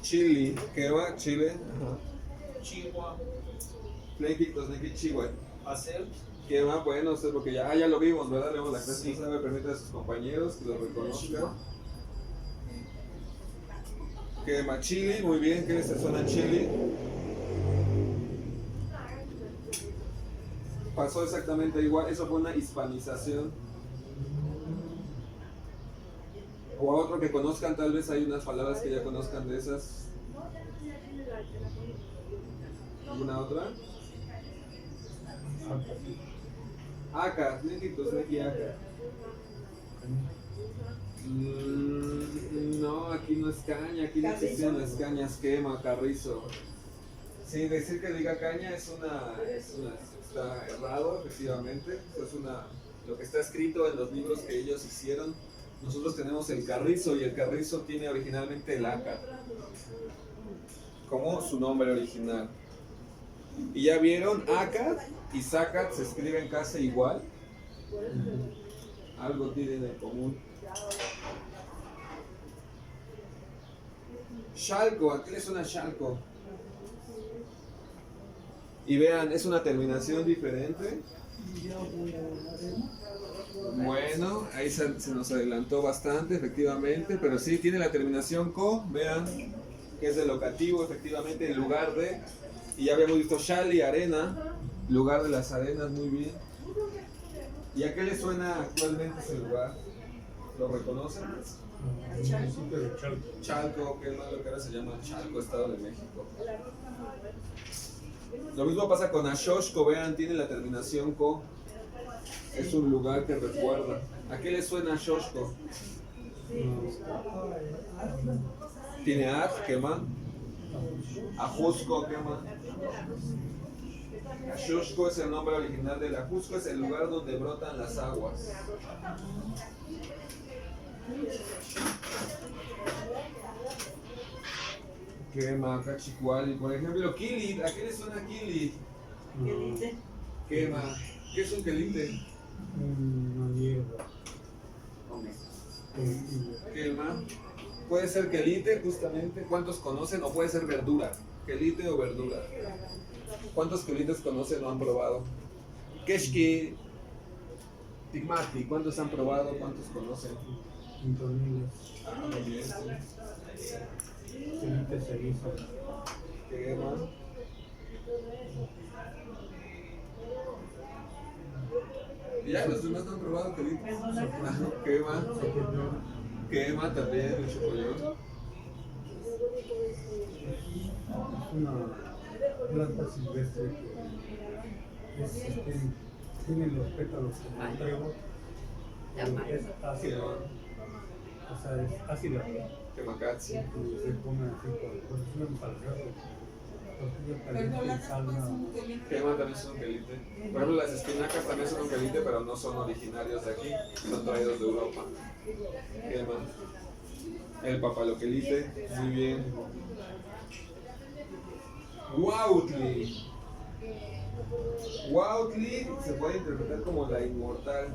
Chili, ¿qué va? Chile. Ajá. Chihuahua. Neki, Tosneki, Chihuahua. Hacer. ¿Qué va? Bueno, usted porque ya lo vimos, ¿verdad? Leemos la clase. No sabe, permite a sus compañeros que lo reconozcan. ¿Qué va? Chili, muy bien. ¿Qué les suena Chili? Pasó exactamente igual. Eso fue una hispanización. O a otro que conozcan, tal vez hay unas palabras que ya conozcan de esas. ¿Alguna otra? Acá, Neki, acá. No, aquí no es caña, aquí no existen las cañas, quema, carrizo. Sí, decir que diga caña está errado, efectivamente. Eso es lo que está escrito en los libros que ellos hicieron. Nosotros tenemos el carrizo y el carrizo tiene originalmente el aca como su nombre original. Y ya vieron, aca y zacat se escriben casi igual. Algo tienen en común. Chalco, ¿a qué le suena Chalco? Y vean, es una terminación diferente. Bueno, ahí se nos adelantó bastante, efectivamente, pero sí tiene la terminación co, vean, que es de locativo, efectivamente, en lugar de, y ya habíamos visto Shali, arena, lugar de las arenas, muy bien. ¿Y a qué le suena actualmente ese lugar? ¿Lo reconocen? Municipio de Chalco. Chalco, que es lo que ahora se llama Chalco, Estado de México. Lo mismo pasa con Ashoshko, vean, tiene la terminación co. Es un lugar que recuerda. ¿A qué le suena Ashoshko? Tiene Ad, quema. Ajusco, quema. Ashoshko es el nombre original del Ajusco, es el lugar donde brotan las aguas. Quema, Cachicuali, por ejemplo, Kilit, ¿a qué le suena Kilit? Quema. ¿Qué es un quelite? Una hierba. Quema. Puede ser quelite, justamente. ¿Cuántos conocen? O puede ser verdura. Quelite o verdura. ¿Cuántos quelites conocen o han probado? Keshki. Tigmati. ¿Cuántos han probado? ¿Cuántos conocen? Quintonillas. Ah, muy bien. Quelite cerizo. Quema. Ya, los demás no han probado quelite. Quema. Quema también, el chocoyón. Es una planta silvestre que tiene los pétalos como un trébol. Es ácida, o sea, es ácida. Quemacatsi. Y se come así por es un salgado. Tortilla Pero caliente las y salsa. son un quelite. Quema también son un quelite. Por ejemplo, las espinacas también son un quelite, pero no son originarios de aquí, son traídos de Europa. Quema. El papaloquelite, muy bien. Huautli. Huautli se puede interpretar como la inmortal.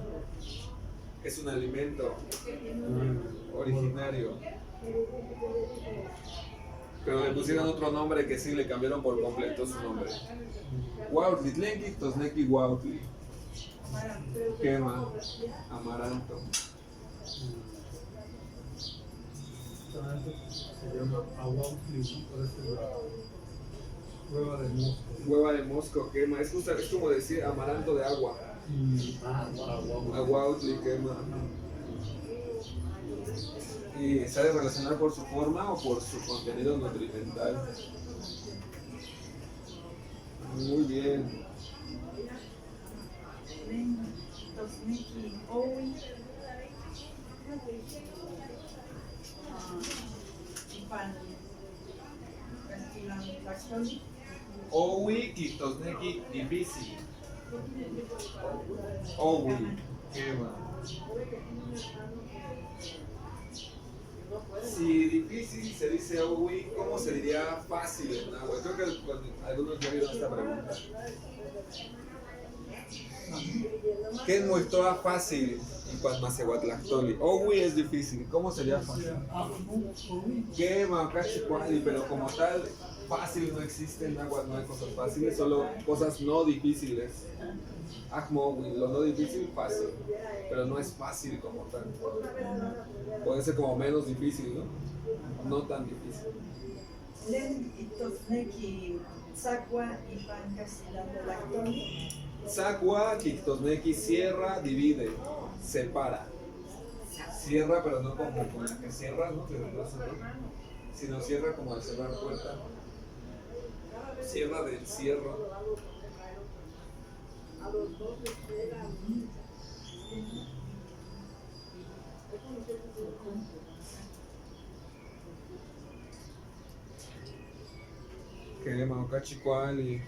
Es un alimento originario. Pero le pusieron otro nombre que sí le cambiaron por completo su nombre. Huautli, Tlenki, Tosneki, Huautli. Quema, amaranto. Se llama Ahuautli, por eso es la hueva de mosco. Hueva de mosco, quema. Es como decir amaranto de agua. Ahuautli, quema. ¿Y se ha de relacionar por su forma o por su contenido nutrimental? Muy bien. Tosneki, Owi. Owi, Kitosneki, Divisi. Owi, quema. Si difícil se dice Owi, ¿cómo se diría fácil en náhuatl? Creo que algunos ya vieron esta pregunta. ¿Qué muestra fácil en cuanto a Cehuatlactoli? Owi es difícil. ¿Cómo sería fácil? ¿Qué Macachicuali? Pero como tal, fácil no existe en agua, no hay cosas fáciles, solo cosas no difíciles. Ajmowi, lo no difícil, fácil. Pero no es fácil como tal. Puede ser como menos difícil, ¿no? No tan difícil. Len itosneki sacua y pancastilactoli. Sacua, Quictosneki, cierra, divide, separa. Cierra, pero no como con la que cierra, ¿no? Que desplaza, ¿no? Sino cierra como al cerrar puerta. Cierra del cierro. Que Maocachicuali.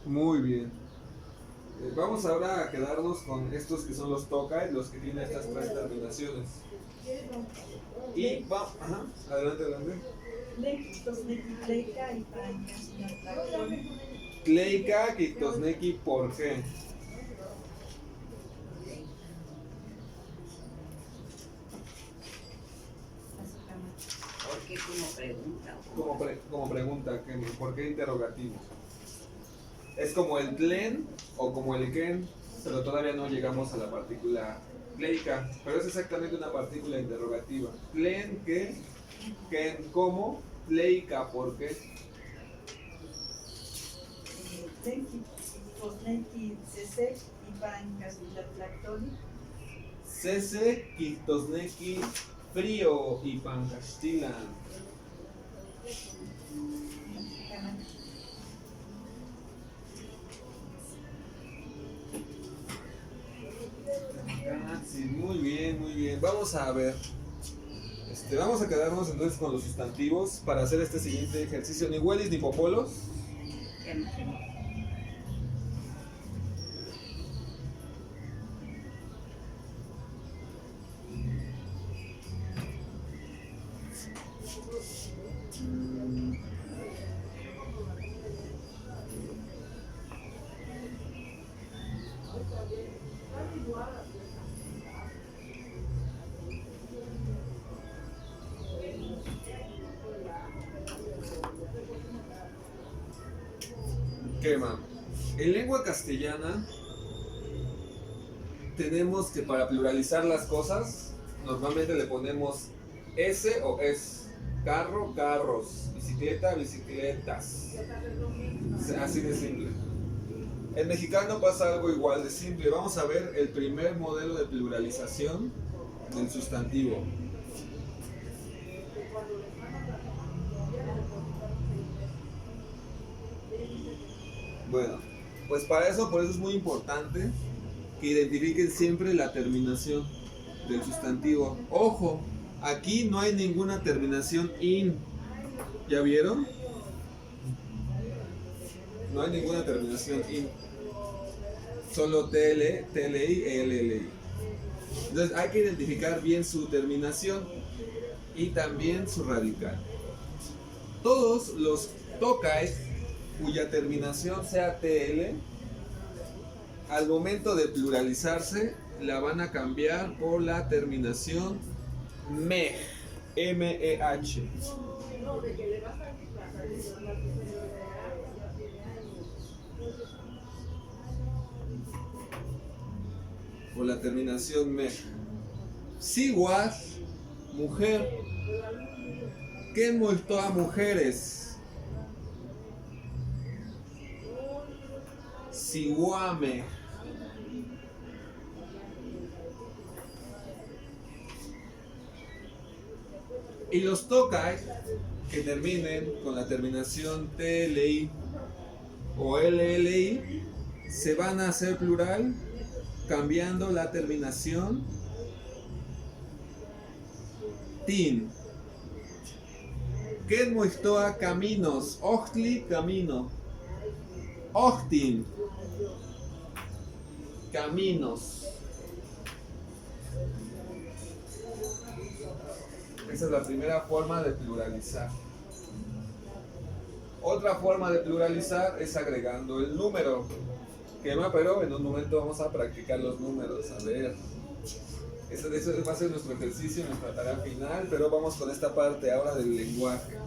Muy bien. Vamos ahora a quedarnos con estos que son los tokai, los que tienen estas tres terminaciones. Y vamos, adelante, adelante. Len itosneki tleika y pancastilactoli. Tleika, Quictosneki, ¿por qué? ¿Por qué como pregunta? Como pregunta, ¿por qué interrogativo? Es como el tlen o como el ken, pero todavía no llegamos a la partícula tleica, pero es exactamente una partícula interrogativa. Tlen, ¿qué? Ken, ¿cómo? Tleica, ¿por qué? Len itosneki sesek y pancastilactoli. Sese, Quictosneki, frío y Pancastilan. Sí, muy bien, muy bien. Vamos a ver. Vamos a quedarnos entonces con los sustantivos para hacer este siguiente ejercicio. Ni huelis ni popolos. Quema. En lengua castellana tenemos que para pluralizar las cosas normalmente le ponemos S o es. Carro, carros. Bicicleta, bicicletas. Así de simple. En mexicano pasa algo igual de simple. Vamos a ver el primer modelo de pluralización del sustantivo. Bueno, pues por eso es muy importante que identifiquen siempre la terminación del sustantivo. Ojo, aquí no hay ninguna terminación in. ¿Ya vieron? No hay ninguna terminación in. Solo TL, TLI, ELLI. Entonces hay que identificar bien su terminación y también su radical. Todos los tokais cuya terminación sea TL, al momento de pluralizarse, la van a cambiar por la terminación MEH, M-E-H. Por la terminación MEH. Siwat, mujer. ¿Qué muerto a mujeres? Siwame. Y los tokai que terminen con la terminación TLI o LLI se van a hacer plural cambiando la terminación tin. ¿Qué muestro a caminos? Ochtli, camino. Ochtin, caminos. Esa es la primera forma de pluralizar. Otra forma de pluralizar es agregando el número. Quema, pero en un momento vamos a practicar los números. A ver. Eso va a ser nuestro ejercicio, nuestra tarea final, pero vamos con esta parte ahora del lenguaje.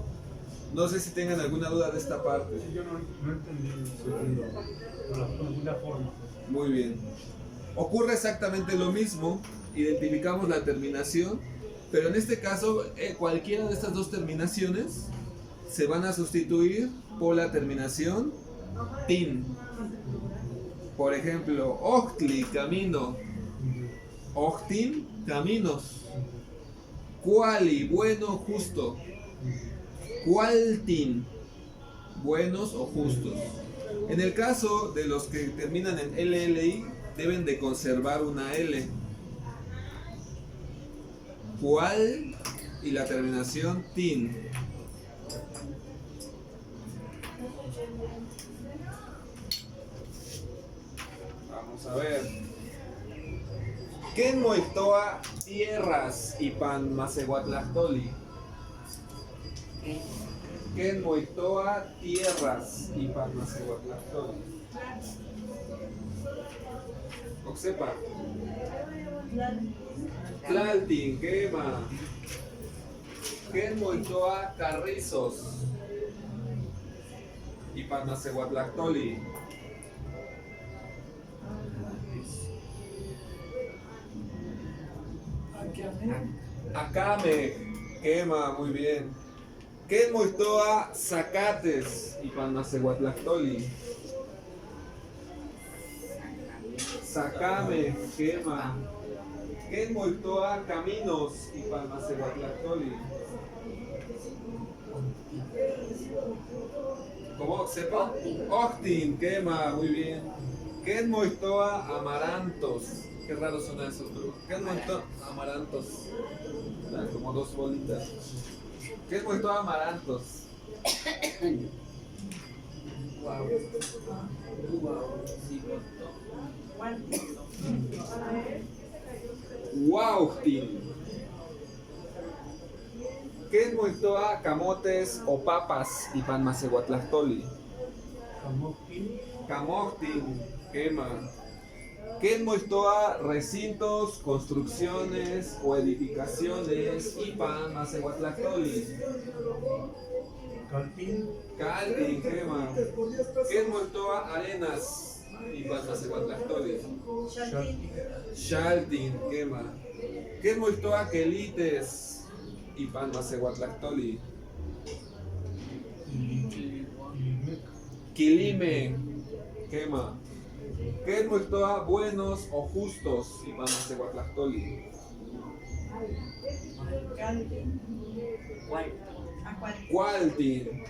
No sé si tengan alguna duda de esta parte. Yo no entendí el segundo, la forma. Muy bien. Ocurre exactamente lo mismo. Identificamos la terminación, pero en este caso cualquiera de estas dos terminaciones se van a sustituir por la terminación tin. Por ejemplo, Ochtli, camino. Ochtin, caminos. Cuali, bueno, justo. Cualtin, buenos o justos. En el caso de los que terminan en LLI, deben de conservar una L. Cual y la terminación tin. Vamos a ver. ¿Quién moitoa tierras y pan masehuatlactoli? ¿Quién moitoa tierras y pan masehuatlactoli? Oxepa. Tlaltin, quema. ¿Quién moitoa carrizos y pan masehuatlactoli? Acame, quema, muy bien. ¿Quién moitoa zacates y pan masehuatlactoli? Sacame, quema. ¿Quién moitoa caminos y pan masehuatlactoli? ¿Cómo? ¿Sepa? Ochtin, quema, muy bien. ¿Quién moitoa amarantos? Qué raro suena eso, pero ¿quién moitoa amarantos? Como dos bolitas. ¿Quién moitoa amarantos? Wauhtin. ¿Quién moitoa camotes o papas y pan masehuatlactoli? Camohtin, quema. ¿Quién moitoa recintos, construcciones o edificaciones y pan masehuatlactoli? Caltin, quema. ¿Quién moitoa arenas y pan masehuatlactoli? Shaltin, quema. ¿Quién moitoa quelites y pan masehuatlactoli? Quilime, quema. ¿Quién moitoa buenos o justos y pan masehuatlactoli? Cualtin.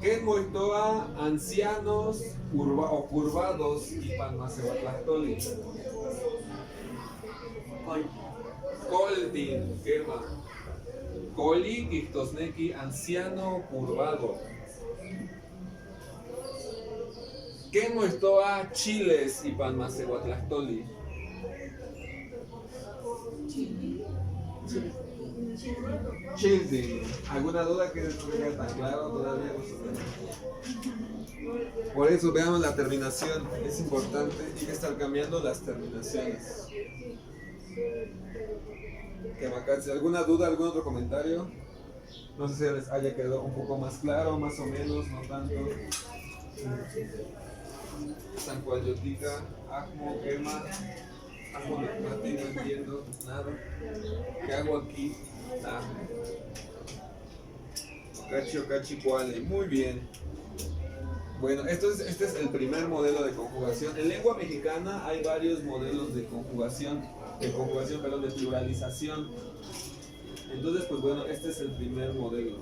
¿Quién moitoa ancianos o curvados y pan masehuatlactoli? Coltin, quema. Coli, quictosnequi, anciano, curvado. ¿Quién moitoa chiles y pan masehuatlactoli? Chiltin. ¿Alguna duda que no quede tan claro todavía? Por eso veamos la terminación. Es importante, hay que estar cambiando las terminaciones. ¿Alguna duda, algún otro comentario? No sé si les haya quedado un poco más claro, más o menos, no tanto. San Juan Yotica, Ajmo, Gema, Ajmo de Martín, no entiendo nada. ¿Qué hago aquí? Nada. Ocachi, Ocachi, Cuale. Muy bien. Bueno, este es el primer modelo de conjugación. En lengua mexicana hay varios modelos de conjugación, de pluralización. Entonces, pues bueno, este es el primer modelo.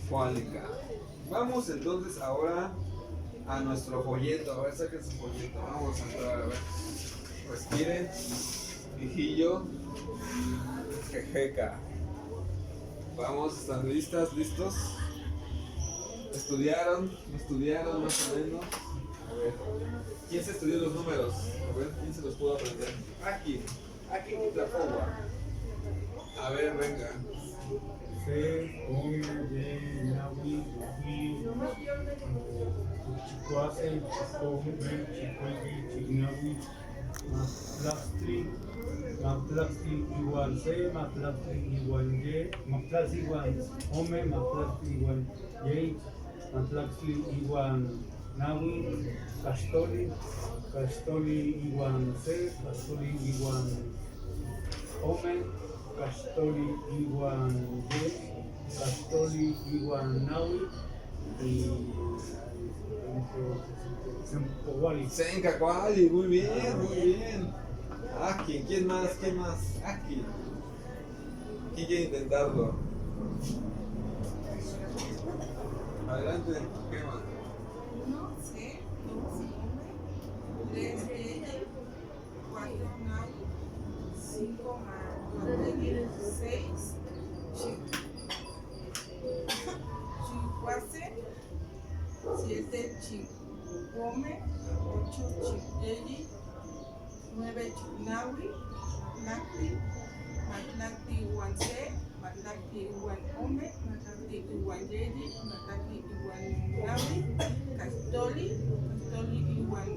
Cuálica. Vamos entonces ahora a nuestro folleto. A ver, saquen su folleto. Vamos a entrar, a ver. Respiren. Hijillo. Jejeca. Vamos, ¿están listas? ¿Listos? ¿Estudiaron? ¿No estudiaron más o menos? A ver. ¿Quién se estudió los números? A ver, ¿quién se los pudo aprender? Aquí Quitlapowa. A ver, venga. Se, Ome, Ye, Nahui, Ubi, Chikwase, Chikome, Chikwegi, Chignawi, Matlastri igual C, Matlastri igual Y, Matlastri igual Ome, Matlastri igual Y, Matlastri igual Nawi, Castoli igual C, Castoli igual Ome, Castoli igual Y, Castoli igual Nawi y Sempowali. Sencacuali, muy bien, muy bien. Aki, ¿quién más? ¿Quién más? Aki. ¿Quién quiere intentarlo? Adelante, ¿qué más? 1 C, 2 Ome, 3 Yeyi, 4 Nahui, 5 Matlactli, 6 Chikwase, 7 Chikome, 8 Chikyeyi, 9 Chiknawi, Matlactli igual C, Matlactli igual Ome, Matlactli igual Yeyi, Matlactli igual Nawi, Castoli igual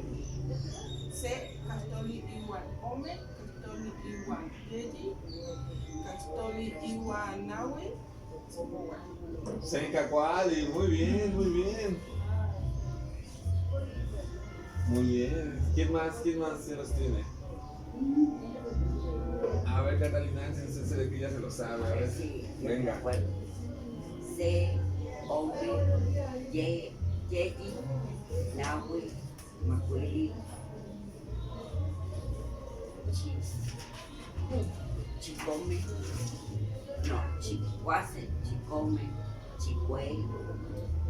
C, Castoli igual Ome, Castoli igual Yeyi, Castoli igual Nawi, Sencacuali, muy bien, muy bien. Muy bien. ¿Quién más? ¿Quién más se los tiene? A ver, Catalina, ese de que ya se lo sabe. A ver. Sí, Venga. me acuerdo. Se, Ome, Ye, Yeyi, Nahui, Macuili, Chicome, no, Chikwase, Chicome, Chicuey,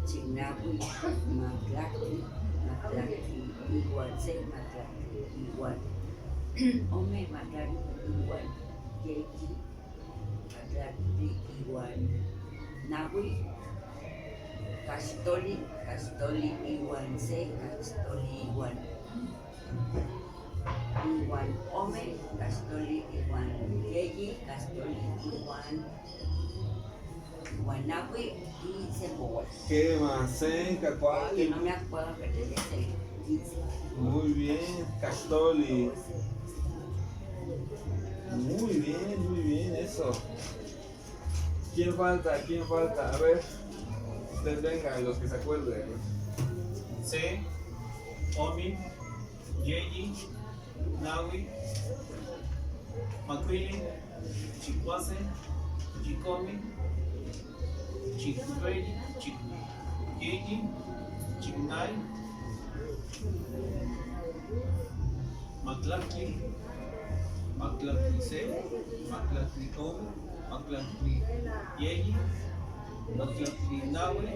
Chignawi, Matlactli, Matlactli igual C, Matlactli igual Ome, Matlactli igual Yeyi, Matlactli igual Nahui, Castoli igual C, Castoli igual Ome, Castoli igual Yeyi, Castoli igual Nahui y Sempowali. ¿Qué más? Que Sencacuali. no me acuerdo que tenía ese 15. Muy bien. Castoli. Muy bien, eso. ¿Quién falta? ¿Quién falta? A ver. Ustedes vengan, los que se acuerden. C, Omi, Yeyi, Nahui, Macuili, Chikwase, Chikomi, Chikweyi, Chikyeyi, Chignai, Matlactli, Matlactli C, Matlactli Ome, Matlactli Yeyi, Matlactli Nahui,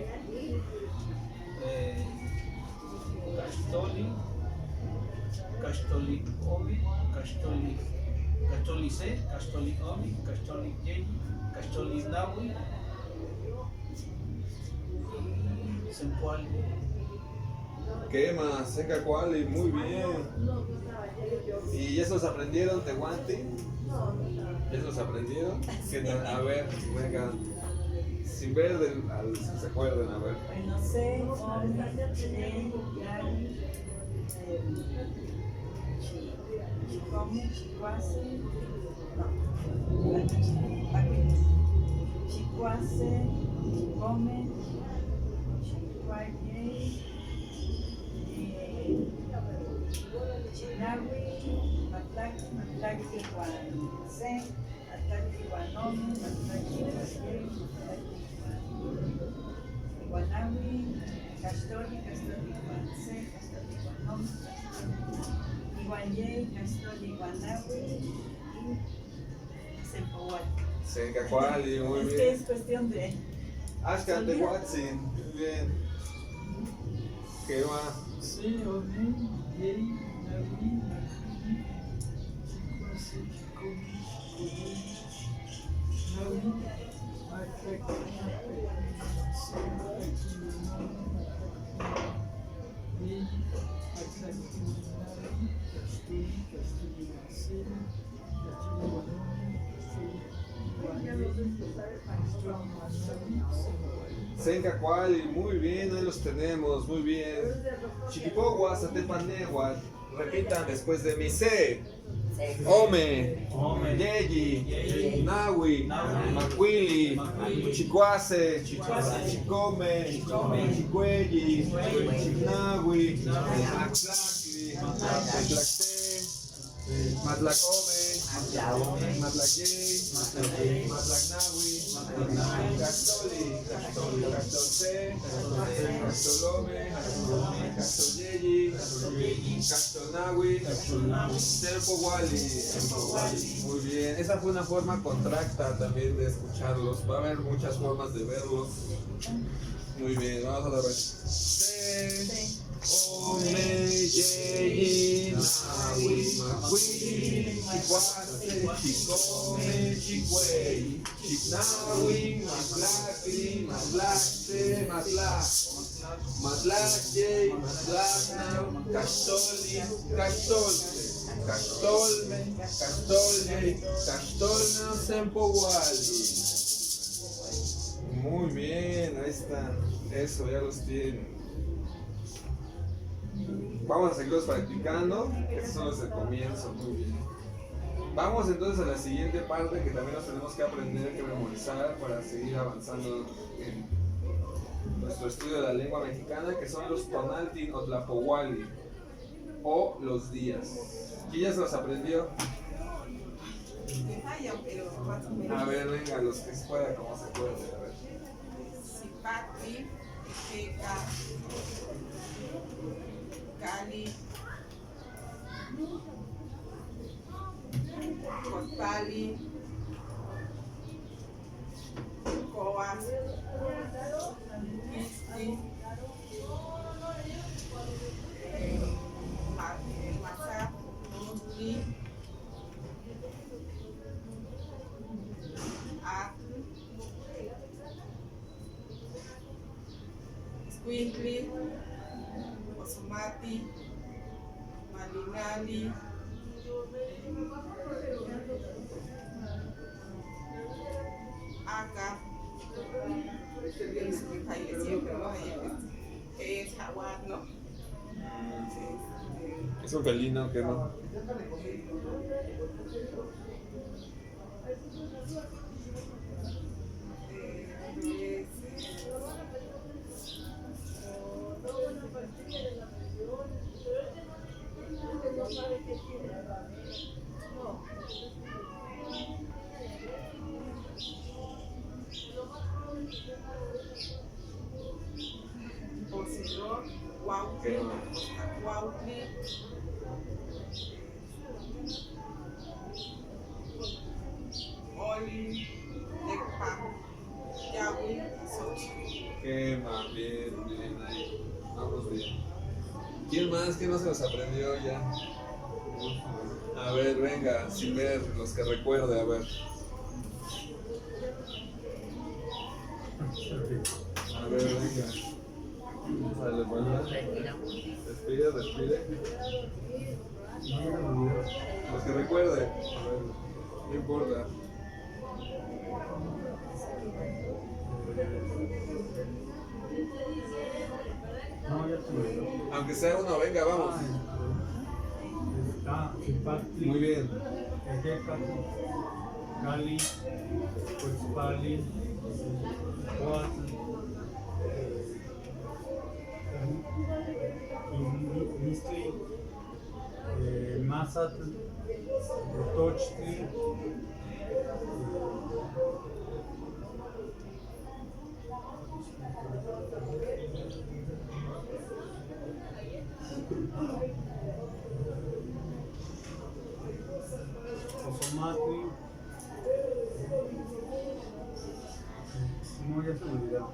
Castoli Omi, Castoli C, Castoli Omi, Castoli Yeyi, Castoli Nahui, Sempowali. ¿Qué más? Sencacuali, muy bien. ¿Y esos aprendieron Tehuantli? ¿Esos aprendieron? ¿Qué tal? A ver, vengan. Sin ver a los que se acuerden, a ver. Bueno, C, Ome, Ye, Yayi, Chicome, Chikwase, no, Chikwase, Chicome, Chikwayey, Chignawi, Matlactli igual C, Matlactli igual Ome, Matlactli igual Yeyi, igual Nahui, Castoli igual C, Castoli igual Ome, igual Yeyi, Castoli igual Nahui y Sempowali. Sencacuali, muy Es que bien. es cuestión de. Ashkan Tehuatzin, muy bien. ¿Qué más? C, Ome, Yeyi, Nahui, Macuili, Chikwase, Chikomi, Chikwei, Nahui, Matlactli, C, Matlactli, Yeyi, Matlactli, Nahui, Castoli, C, Castoli, Ome, Castoli, Yeyi, Senka Kuali, muy bien, ahí los tenemos, muy bien. Chiquipogua, Satepanehuat, repitan después de mí. Se, Ome, Ome, Yeyi, Nawi, Macuili, Chicuase, Chicome, Chicuelli, Chicnawi, Matlacli, Matlacte, Matlacome, Matlacyey, Matlacnawi, Castoli, Castolce, Castolome, Castolyeyi, Castonawi, Tempoguali. Muy bien, esa fue una forma contracta también de escucharlos. Va a haber muchas formas de verlos. Muy bien, vamos a la vez. Se, Ome, Yeyi, Nawi, Macuili, Chicuase, Chicome, Chicuey, Chicnawi, Matlacli, Matlacte, Matlac, Matlacyey, Matlacna, Castoli, Castolce, Castolme, Castolye, Castolna, Sempoguali. Muy bien, ahí están. Eso, ya los tienen. Vamos a seguirlos practicando. Estos son los del comienzo, muy bien. Vamos entonces a la siguiente parte que también nos tenemos que aprender, que memorizar para seguir avanzando en nuestro estudio de la lengua mexicana, que son los Tonaltin o Tlapohuali, o los días. ¿Quién ya se los aprendió? Me fallan, pero más o menos. A ver, venga, los que se pueda, como se puede. A ver. Zipacli, Teca, Cali, Cotpali, Coas, Isti, Masa, Nutri, Squinkly, Osumati, Malinali, Aka, siempre ¿no? Que es jaguar, ¿no? Es un felino que no. Posidor, Huautli, Huautli, Oli, Ekpa, Yahweh, Sochi. Qué más, bien, bien ahí. Vamos bien. ¿Quién más? ¿Quién no se los aprendió ya? A ver, venga, sin ver, los que recuerde, a ver. A ver, venga. Dale, bueno. Respire, respire. Los que recuerde. A ver, no importa. No, ya se me olvidó. Aunque sea uno, venga, vamos. Está Zipacli, Muy bien. Ejecatl, Cali, Coxpali, Coatl, Mistli, Mazatl, Otochtli, Osomatli. No, ya se me olvidó.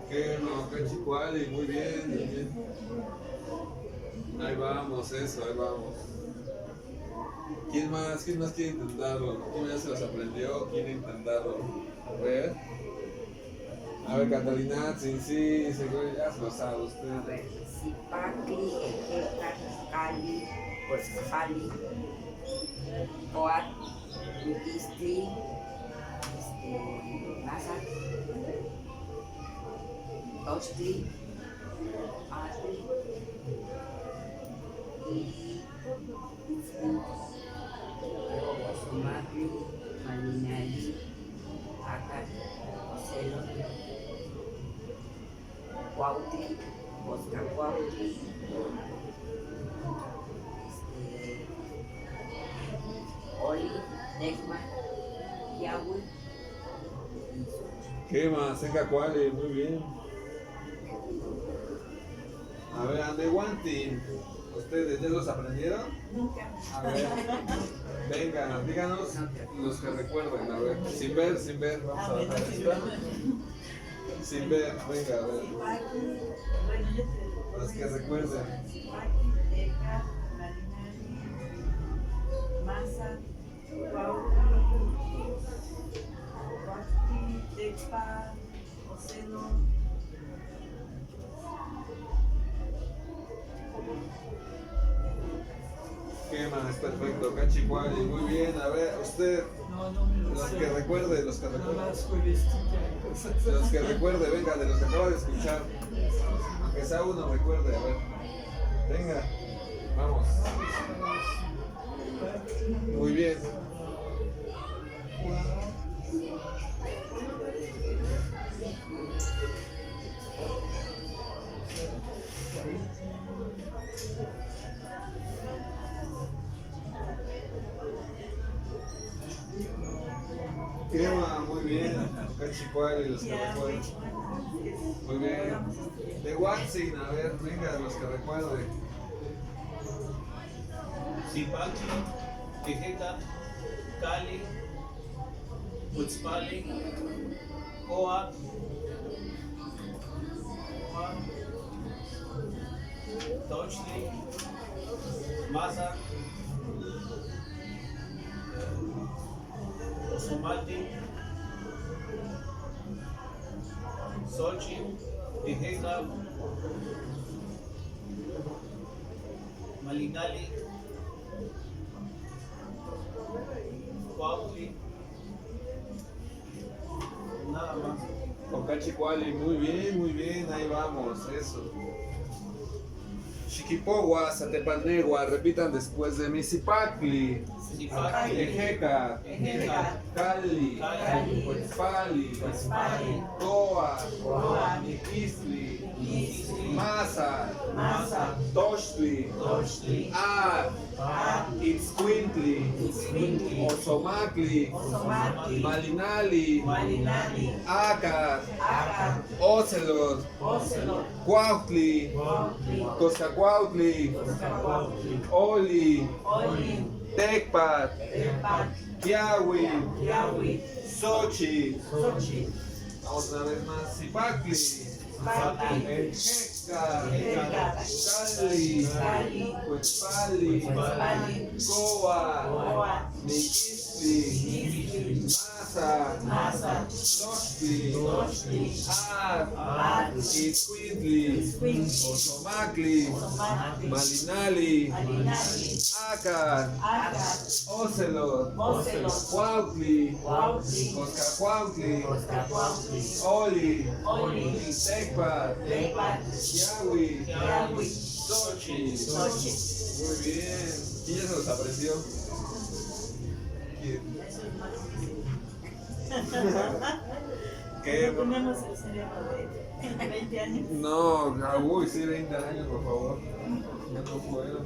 Qué no, qué chicuali, muy bien, muy bien. Ahí vamos, eso, ahí vamos. ¿Quién más quiere intentarlo? ¿Quién ya se los aprendió? ¿Quiere intentarlo? A ver, Catalina, sí, seguro ya se lo sabe A usted. ver, Zipacli, Ejecatl, Cali, Coxpali, Coatl, Mixtli, Masa, Tosti, Atli y Sumagli, Malinali, Acar, Ocelo, Cuautli, Boscacuautli, Oli, Necma, Yahweh y Xochitl. ¿Qué más? Venga, ¿cuál? Muy bien. A ver, Andehuantin. ¿Ustedes ya los aprendieron? Nunca. A ver. Venga, díganos los que recuerden. A ver, sin ver. Vamos a Bueno, dejar sí, esto. bueno. Sin ver, venga, a ver. Sipaki, bueno, yo te Los que recuerden. Sipaki, Teca, Marinari, Masa, Cuauhti, Tepa, Ocelo. ¿Qué más? Perfecto. Cachicuali, muy bien. A ver, usted, No me lo los sé. que recuerde, los que Nada recuerde. más escuelística y cosas. Los que recuerde, venga, de los que acaba de escuchar. Aunque sea uno, recuerde, a ver. Venga, vamos. Muy bien. Crema, muy bien. Cachicuali, los que recuerden. Muy bien. De Watson, a ver, venga, los que recuerde. Sipaki, Tejeka, Cali, Utzpali, Coa, Tochli, Masa, Somalti, Sochi, Tejeka, Malinali, Cuautli, nada más. Con Cachicuali, muy bien, ahí vamos, eso. Chiquipogua, Satepanegua, repitan después de mí. Sipacli, Sipaki, Ejeca, Ejeca, Cali, Cali, Huetzpali, Huetzpali, Toa, Toa, Niquistli, Niquistli, Masa, Masa, Tochtli, Tochli, Ar, Itzcuintli, Itzcuintli, Osomacli, Osomatli, Malinali, Malinali, Acar, Acar, Ocelot, Ocelot, Cuautli, Cuautli, Coscacuautli, Coscacuautli, Oli, Oli, Tecpat, Tepat, Kiawi, Yahweh, Sochi. Xochitl, Vamos una vez más. Sipacli, Sipaki, Ejeca, Ejeca, Cali, Cali, Huetzpali, Huetzpali, Coa, Coa, Niquistli, Niquistli, Masa, Masa, Tochtli, Tochli, Ar, Ar, Itzcuintli, Itzcuintli, Osomacli, Osomatli, Malinali, Malinali, Acar, Acar, Ocelot, Ocelot, Cuautli, Cuautli, Coscacuautli, Coscacuautli, Oli, Oli, Tecpat, Tepat, Kiawi, Yahweh, Sochi. Xochitl. Muy bien. ¿Quién ya se los aprendió? ¿Quién? Eso es más difícil. ¿Qué? No tenemos el cerebro de 20 años. No, uy, sí, 20 años, por favor. No puedo.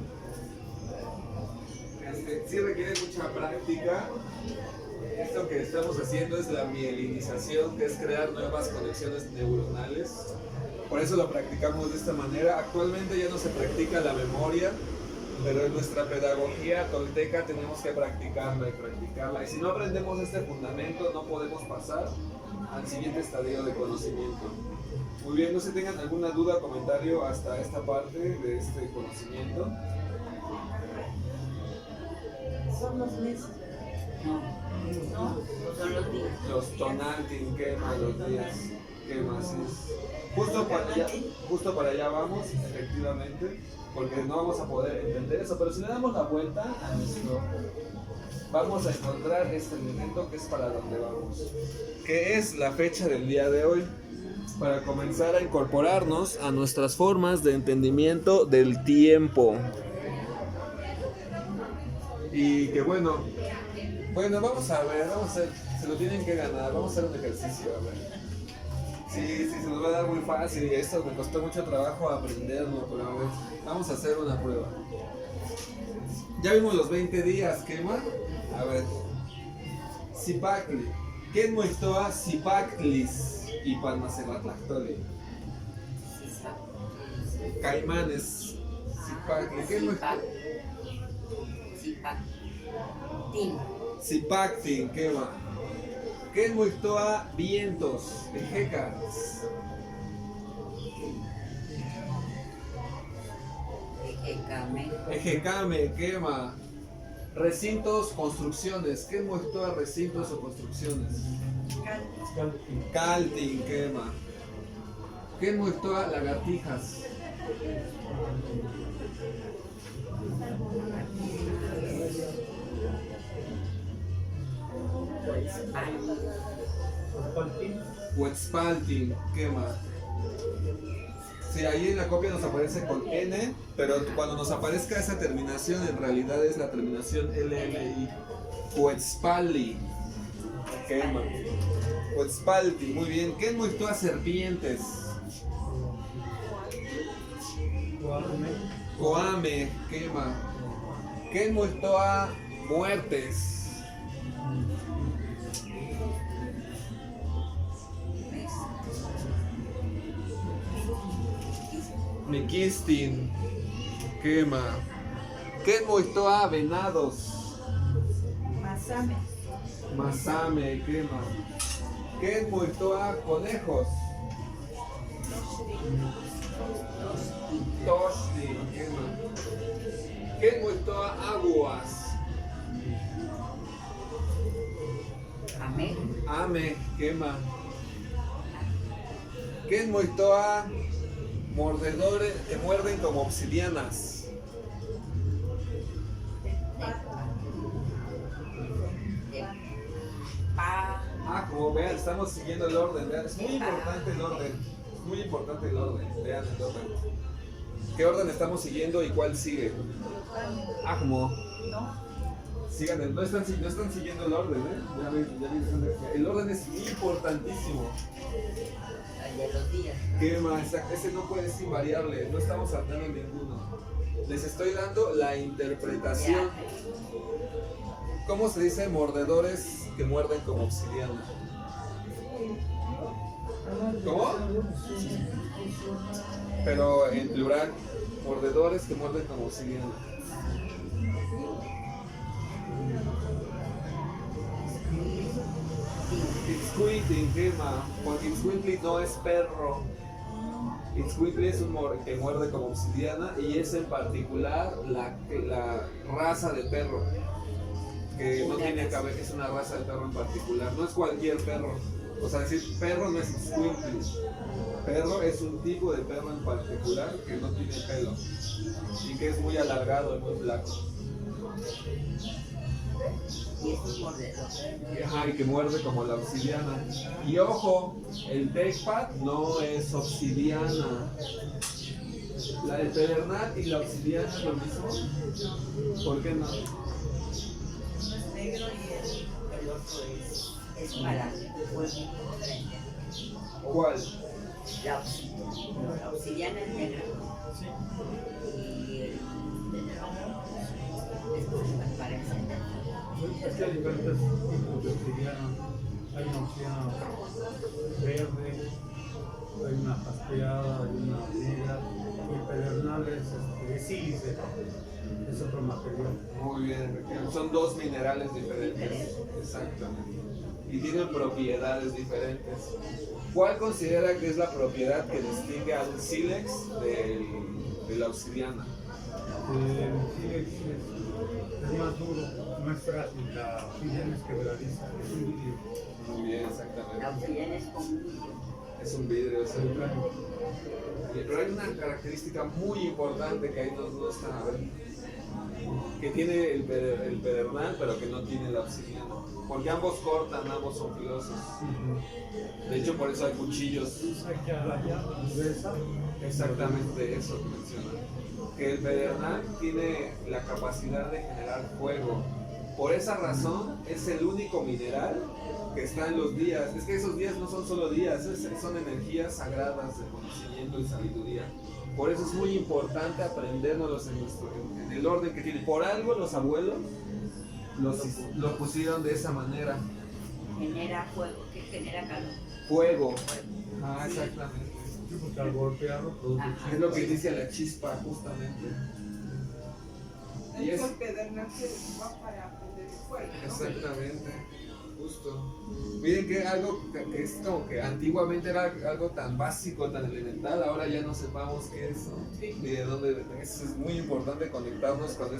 Sí requiere mucha práctica. Esto que estamos haciendo es la mielinización, que es crear nuevas conexiones neuronales. Por eso lo practicamos de esta manera. Actualmente ya no se practica la memoria, pero en nuestra pedagogía tolteca tenemos que practicarla y practicarla. Y si no aprendemos este fundamento, no podemos pasar al siguiente estadio de conocimiento. Muy bien, no sé si tengan alguna duda o comentario hasta esta parte de este conocimiento. Son los meses, No, ¿no? son los días. Los tonantin quema los días. ¿Qué más es? Justo para allá vamos, efectivamente, porque no vamos a poder entender eso, pero si le damos la vuelta a nuestro, vamos a encontrar este elemento que es para donde vamos, que es la fecha del día de hoy, para comenzar a incorporarnos a nuestras formas de entendimiento del tiempo. Y que bueno, vamos a ver, se lo tienen que ganar, vamos a hacer un ejercicio, a ver. Sí, se nos va a dar muy fácil y esto me costó mucho trabajo aprenderlo, pero a ver, vamos a hacer una prueba. Ya vimos los 20 días, ¿qué más? A ver. Zipacli. ¿Qué muestra Zipaclis y Palmacebatlactoli? Caimanes. Zipacli. ¿Qué muestra? Zipactin, ¿qué más? ¿Qué muestra vientos? Ejecas. Ejecame, quema. Recintos, construcciones. ¿Qué muestra recintos o construcciones? Calting, quema. ¿Qué muestra lagartijas? Huetzpaltin, quema. Sí, ahí en la copia nos aparece con N, pero cuando nos aparezca esa terminación, en realidad es la terminación LLI. Huetzpali, quema. Huetzpalti, muy bien. ¿Qué muestra serpientes? Coame, quema. ¿Qué muestra muertes? Miquistin, quema. ¿Qué muestra venados? Masame. Masame, quema. ¿Qué muestra conejos? Toshti, quema. ¿Qué muestra aguas? Ame, quema. ¿Qué muestra mordedores que muerden como obsidianas? Como vean, estamos siguiendo el orden, vean, es muy importante el orden, vean el orden. ¿Qué orden estamos siguiendo y cuál sigue? Como sigan, no están siguiendo el orden, el orden es importantísimo. ¿Qué más? Ese no puede ser invariable, no estamos saltando ninguno. Les estoy dando la interpretación. ¿Cómo se dice mordedores que muerden como obsidiana? ¿Cómo? Pero en plural, mordedores que muerden como obsidiana. Itzcuintli, quema, porque Itzcuintli no es perro. Itzcuintli es un que muerde como obsidiana y es en particular la raza de perro. Que no tiene cabeza, es una raza de perro en particular, no es cualquier perro. O sea, decir perro no es Itzcuintli. Perro es un tipo de perro en particular que no tiene pelo y que es muy alargado y muy flaco. Y es un mordedor. Ajá, y que muerde como la obsidiana. Y ojo, el Tecpat no es obsidiana. La de pedernal y la obsidiana es lo mismo. ¿Por qué no? Uno es negro y El otro es para fuego diferente. ¿Cuál? La obsidiana es negra. Y el es para encender. Es que hay diferentes tipos de obsidiana. Hay una obsidiana verde, hay una jaspeada, hay una negra, y el pedernal es sílice, es otro material. Muy bien, son dos minerales diferentes. Exactamente. Y tienen propiedades diferentes. ¿Cuál considera que es la propiedad que distingue al sílex de la obsidiana? El sílex es más duro, no es frágil, la obsidiana es quebradiza, es un vidrio. Muy bien, exactamente. La obsidiana es como un vidrio. Es un vidrio, sí. Pero hay una característica muy importante que ahí no están a ver. Que tiene el pedernal, pero que no tiene la obsidiana. Porque ambos cortan, ambos son filosos. De hecho, por eso hay cuchillos. Exactamente eso que menciona. Que el pedernal tiene la capacidad de generar fuego. Por esa razón es el único mineral que está en los días. Es que esos días no son solo días, son energías sagradas de conocimiento y sabiduría. Por eso es muy importante aprendérnoslos en el orden que tiene. Por algo los abuelos lo pusieron de esa manera. Genera fuego, que genera calor. Fuego. Ah, exactamente. Sí, porque al golpearlo produce Ajá. Es lo que dice la chispa, justamente. Y es el pedernal que va para prender el fuego, ¿no? exactamente, justo. Miren que algo que es como que antiguamente era algo tan básico, tan elemental, ahora ya no sepamos qué es, ¿no? Sí. Y de dónde es muy importante conectarnos con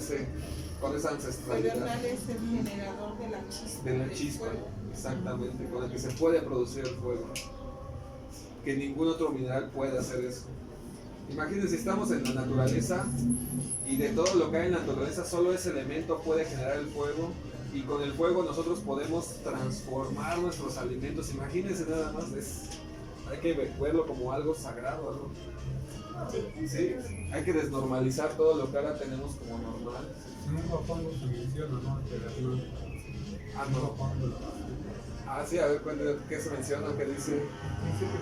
esa ancestralidad Pedernal es el generador de la chispa. de la del chispa, fuego. exactamente, con el que se puede producir el fuego. Que ningún otro mineral puede hacer eso. Imagínense, estamos en la naturaleza y de todo lo que hay en la naturaleza, solo ese elemento puede generar el fuego y con el fuego nosotros podemos transformar nuestros alimentos. Imagínense nada más, hay que verlo como algo sagrado, ¿no? Sí, hay que desnormalizar todo lo que ahora tenemos como normal. En un cuando se menciona, ¿no? El pedernal. Ah, En un no. cuando Ah, sí, a ver, cuéntame qué se menciona, qué dice. dice que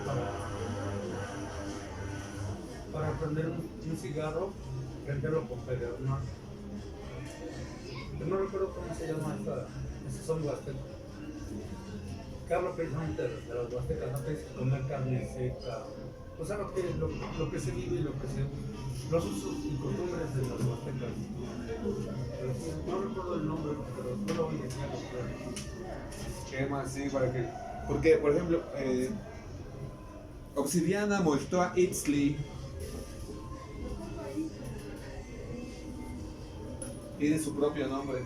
para prender un cigarro, prenderlo con pedernal. Yo no recuerdo cómo se llama esos son huastecas. Que habla precisamente de las huastecas, no te dice comer carne seca. O sea, lo que se vive y los usos y costumbres de las huastecas. Pero sí, no recuerdo el nombre, pero no lo voy a decir. ¿Qué más? Sí, para que. Porque, por ejemplo, Obsidiana Moltoa Itzli tiene su propio nombre.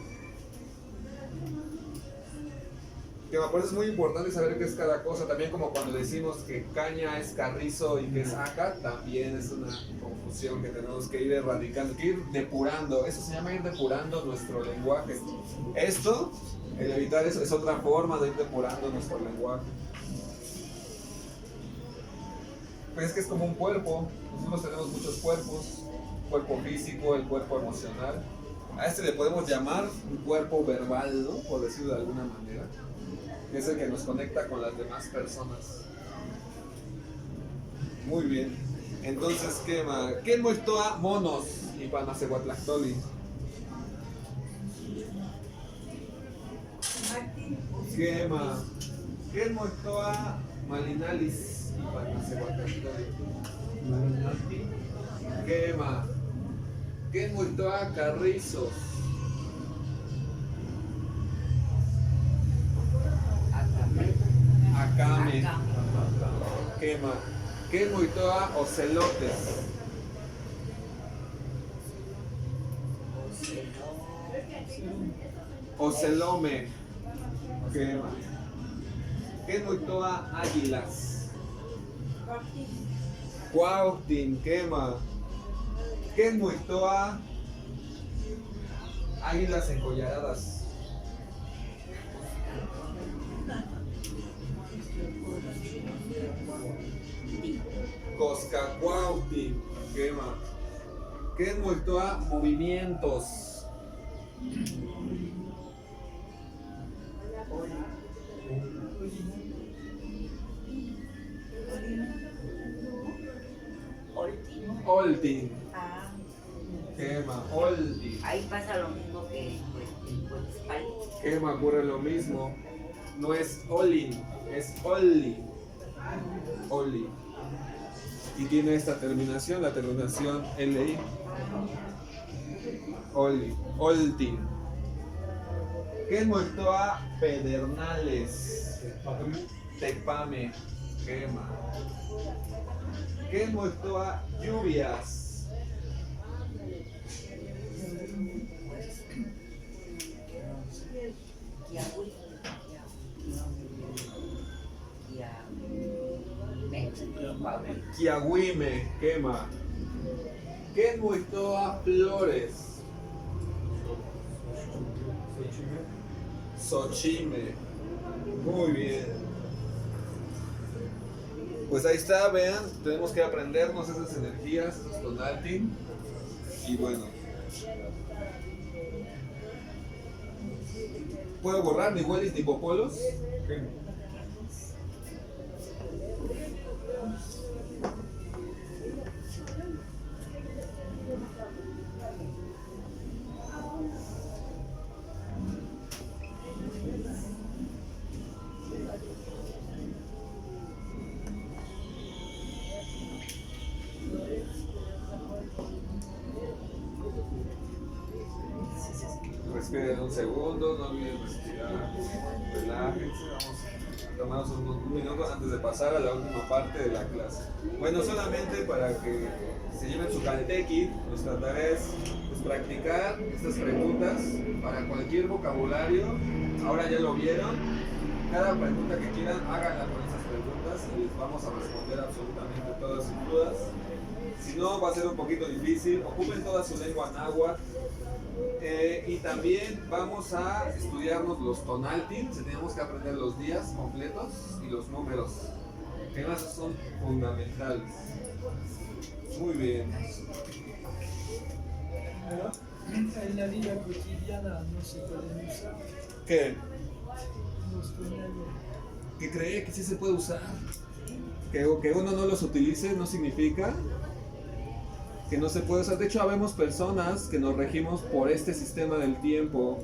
Que por eso es muy importante saber qué es cada cosa. También como cuando decimos que caña es carrizo y que es aca, también es una confusión que tenemos que ir erradicando, que ir depurando. Eso se llama ir depurando nuestro lenguaje. Esto, el evitar eso, es otra forma de ir depurando nuestro lenguaje. Pues es que es como un cuerpo. Nosotros tenemos muchos cuerpos. Cuerpo físico, el cuerpo emocional. A este le podemos llamar un cuerpo verbal, ¿no? Por decirlo de alguna manera. Es el que nos conecta con las demás personas. Muy bien. Entonces, ¿qué más? ¿Qué moitoa monos y panacehuatlactoli? ¿Qué más? ¿Qué moitoa malinalis y panacehuatlactoli? ¿Qué más? ¿Qué moitoa carrizos? Acame. Quema. ¿Qué moitoa ocelotes? Ocelome. Quema. ¿Qué moitoa águilas? Cuauhtin. Quema. ¿Qué moitoa águilas encollaradas? Coscacuauhtin, quema. ¿Qué es moitoa movimientos? Oltin, Ah, quema. Oltin, Ahí pasa lo mismo que en Puetzpali. quema, ocurre lo mismo. No es Olin, es Olli. Olli. Y tiene esta terminación, la terminación LI. Olli, Oltin. ¿Qué es moitoa pedernales? Tecpame, quema. ¿Qué es moitoa lluvias? Kiahuime, quema. Kenmuitoa Flores. Xochime. Muy bien. Pues ahí está, vean, tenemos que aprendernos esas energías, esos tonaltin. Y bueno. ¿Puedo borrar ni huelis ni popolos? Respiren un segundo, no olviden respirar, relájense, vamos a tomarnos un minuto antes de pasar a la última parte de la clase. Bueno, solamente para que se lleven su caltequi, nuestra tarea es pues, practicar estas preguntas para cualquier vocabulario. Ahora ya lo vieron, cada pregunta que quieran háganla con esas preguntas y les vamos a responder absolutamente todas sus dudas. Si no, va a ser un poquito difícil, ocupen toda su lengua náhuatl. Y también vamos a estudiarnos los tonaltins, tenemos que aprender los días completos y los números, que esos son fundamentales. Muy bien. Pero en la vida cotidiana no se pueden usar ¿Qué? los tonales. ¿Qué cree que sí se puede usar? Que uno no los utilice no significa que no se puede usar. De hecho, habemos personas que nos regimos por este sistema del tiempo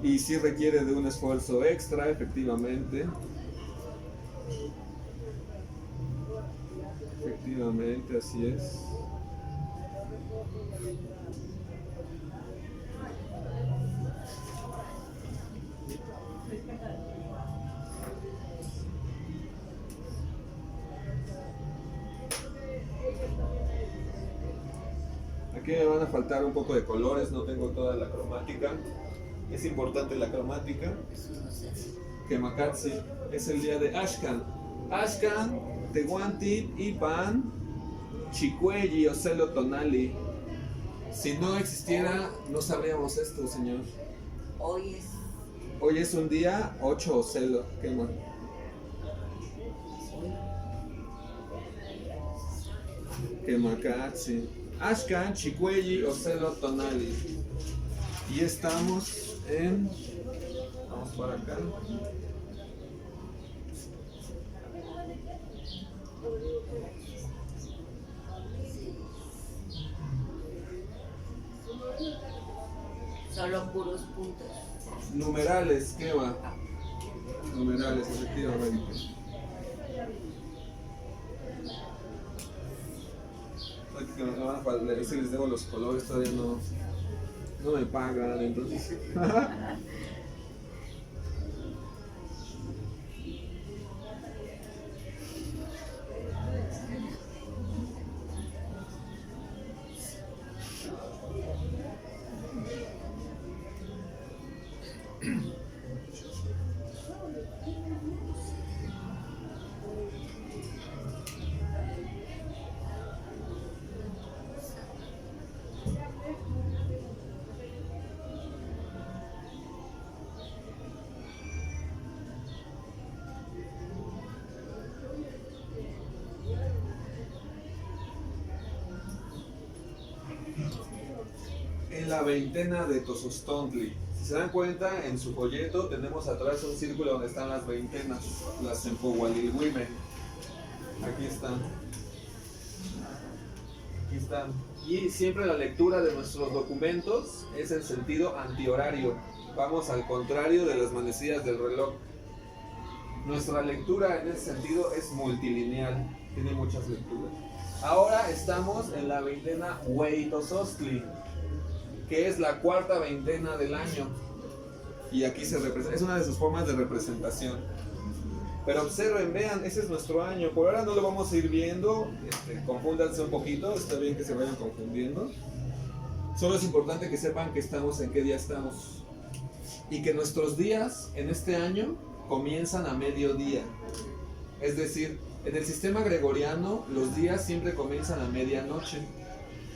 y sí requiere de un esfuerzo extra, efectivamente. Efectivamente, así es. Aquí me van a faltar un poco de colores, no tengo toda la cromática. Es importante la cromática. Kemakatsi es el día de Ashkan. Ashkan, Tehuantip, Ipan, Chicuelli o Celo Tonali. Si no existiera, no sabríamos esto, señor. Hoy Es un día 8 o Celo. Quema. Kemakatsi. Ashkan, Chicuelli o Celo Tonali. Y estamos en. Vamos para acá. solo puros puntos. Numerales, ¿qué va? Numerales, efectivamente. Si les debo los colores, todavía no me pagan, entonces. En la veintena de Tozostontli. Si se dan cuenta, en su folleto tenemos atrás un círculo donde están las veintenas, las Empohualilhuime. Aquí están. Aquí están. Y siempre la lectura de nuestros documentos es en sentido antihorario. Vamos al contrario de las manecillas del reloj. Nuestra lectura en ese sentido es multilineal, tiene muchas lecturas. Ahora estamos en la veintena Hueytozostli, que es la cuarta veintena del año. Y aquí se representa, es una de sus formas de representación. Pero observen, vean, ese es nuestro año. Por ahora no lo vamos a ir viendo, confúndanse un poquito, está bien que se vayan confundiendo. Solo es importante que sepan que estamos en qué día estamos. Y que nuestros días en este año comienzan a mediodía. Es decir, en el sistema gregoriano los días siempre comienzan a medianoche.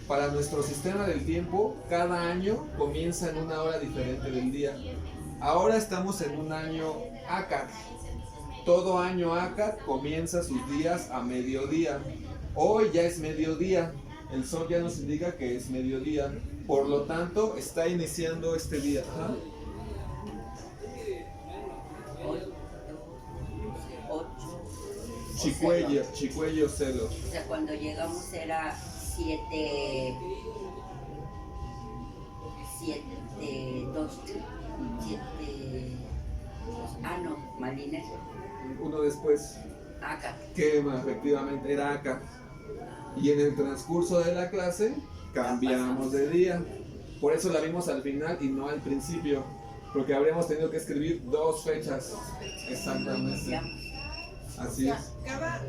Para nuestro sistema del tiempo, cada año comienza en una hora diferente del día. Ahora estamos en un año Acat. Todo año Acat comienza sus días a mediodía. Hoy ya es mediodía. El sol ya nos indica que es mediodía. Por lo tanto, está iniciando este día. ¿Ah? 8. Chicuello Celo. O sea, cuando llegamos era 7, 2, 7, no, Malines, Uno después. acá. Que efectivamente era acá. Y en el transcurso de la clase cambiamos de día. Por eso la vimos al final y no al principio. Porque habríamos tenido que escribir 2 fechas. Exactamente. Así O sea, es. cada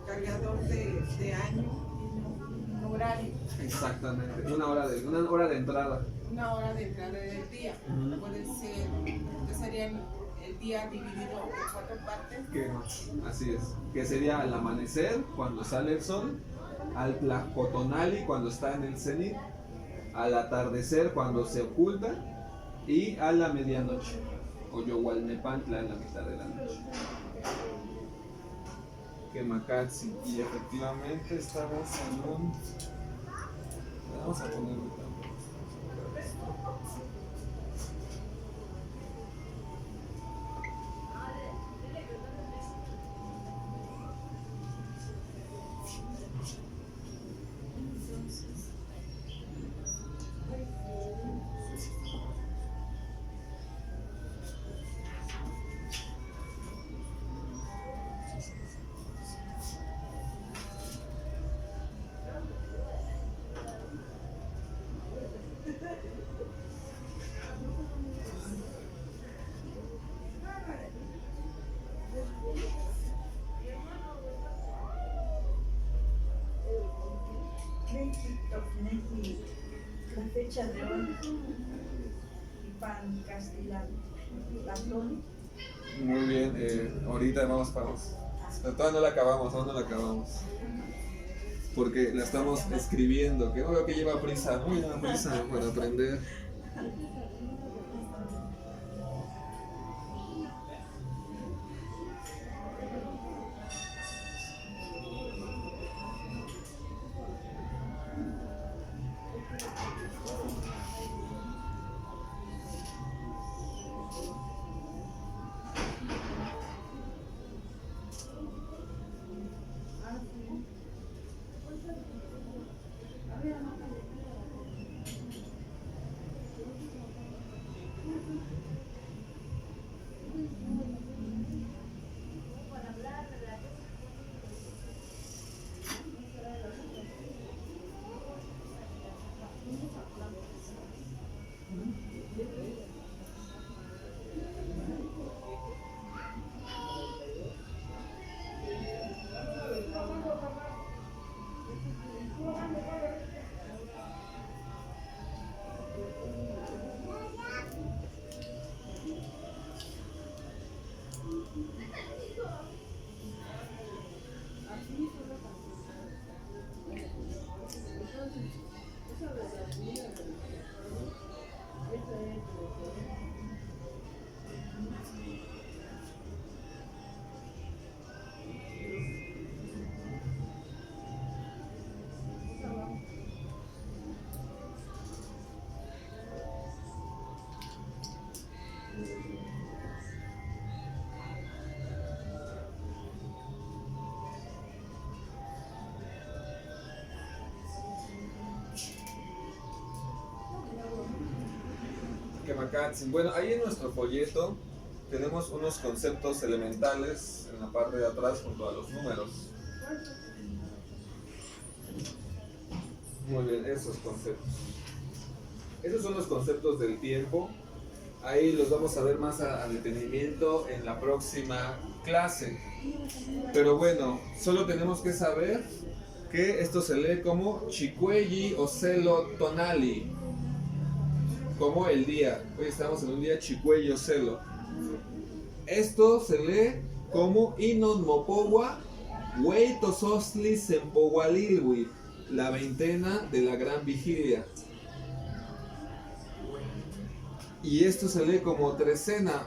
cargador de año tiene un horario, Exactamente. Una hora de entrada. una hora de entrada del día. Ujú. Puede ser, que sería el día dividido en 4 partes. Así es. Que sería al amanecer, cuando sale el sol. Al Tlacotonali, cuando está en el cenit. Al atardecer, cuando se oculta. Y a la medianoche. O Yohualnepantla, en la mitad de la noche. Quemacatzi. Y efectivamente estamos en un... Vamos a ponerlo también. La fecha de hoy y pan castellano. Muy bien, ahorita vamos. Todavía no la acabamos. Porque la estamos escribiendo, que no veo que lleva prisa, muy lleva prisa para aprender. Quemacatzi. Bueno, ahí en nuestro folleto tenemos unos conceptos elementales en la parte de atrás junto a los números. Muy bien, esos conceptos. Esos son los conceptos del tiempo. Ahí los vamos a ver más a detenimiento en la próxima clase. Pero bueno, solo tenemos que saber que esto se lee como Chicuelli o Celo Tonali. Como el día. Hoy estamos en un día Chicuelli o Celo. Esto se lee como Inon Mopowa Wei Tosostli Sempowalilwi, la veintena de la gran vigilia. Y esto se lee como trecena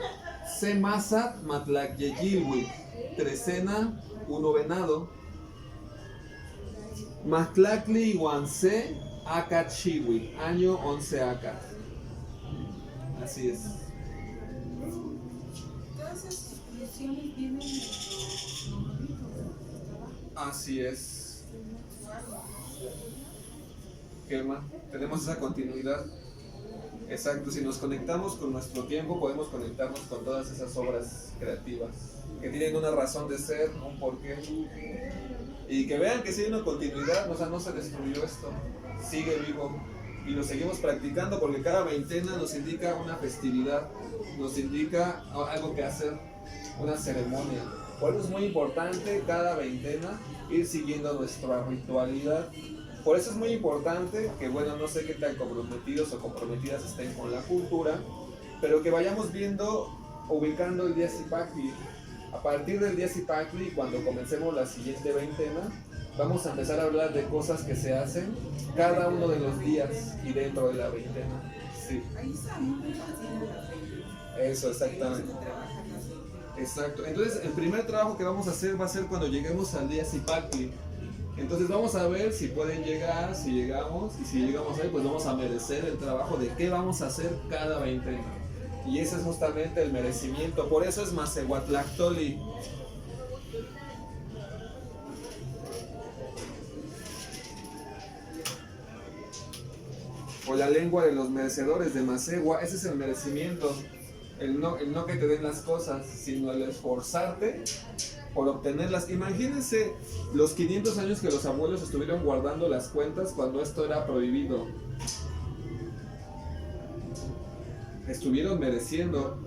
Semasat Matlakyeyilwi, trecena, uno venado. Matlacli Iwanse Akachiwi, año 11 Aka. Así es. Todas esas expresiones vienen de los numeritos de nuestro trabajo. Así es. ¿Qué más? Tenemos esa continuidad. Exacto, si nos conectamos con nuestro tiempo, podemos conectarnos con todas esas obras creativas que tienen una razón de ser, un porqué. Y que vean que si hay una continuidad, o sea, no se destruyó esto, sigue vivo. Y lo seguimos practicando porque cada veintena nos indica una festividad, nos indica algo que hacer, una ceremonia. Por eso es muy importante cada veintena ir siguiendo nuestra ritualidad. Por eso es muy importante que, bueno, no sé qué tan comprometidos o comprometidas estén con la cultura, pero que vayamos viendo, ubicando el día Zipacli. A partir del día Zipacli, cuando comencemos la siguiente veintena, vamos a empezar a hablar de cosas que se hacen cada uno de los días y dentro de la veintena. Sí. Ahí estamos, haciendo las veintena. Eso, exactamente. Exacto. Entonces, el primer trabajo que vamos a hacer va a ser cuando lleguemos al día Zipacli. Entonces vamos a ver si pueden llegar, si llegamos, y si llegamos ahí, pues vamos a merecer el trabajo de qué vamos a hacer cada veintena. Y ese es justamente el merecimiento. Por eso es Masehuatlactoli. O la lengua de los merecedores de Masegua. Ese es el merecimiento. El no que te den las cosas, sino el esforzarte por obtenerlas. Imagínense los 500 años que los abuelos estuvieron guardando las cuentas cuando esto era prohibido. Estuvieron mereciendo.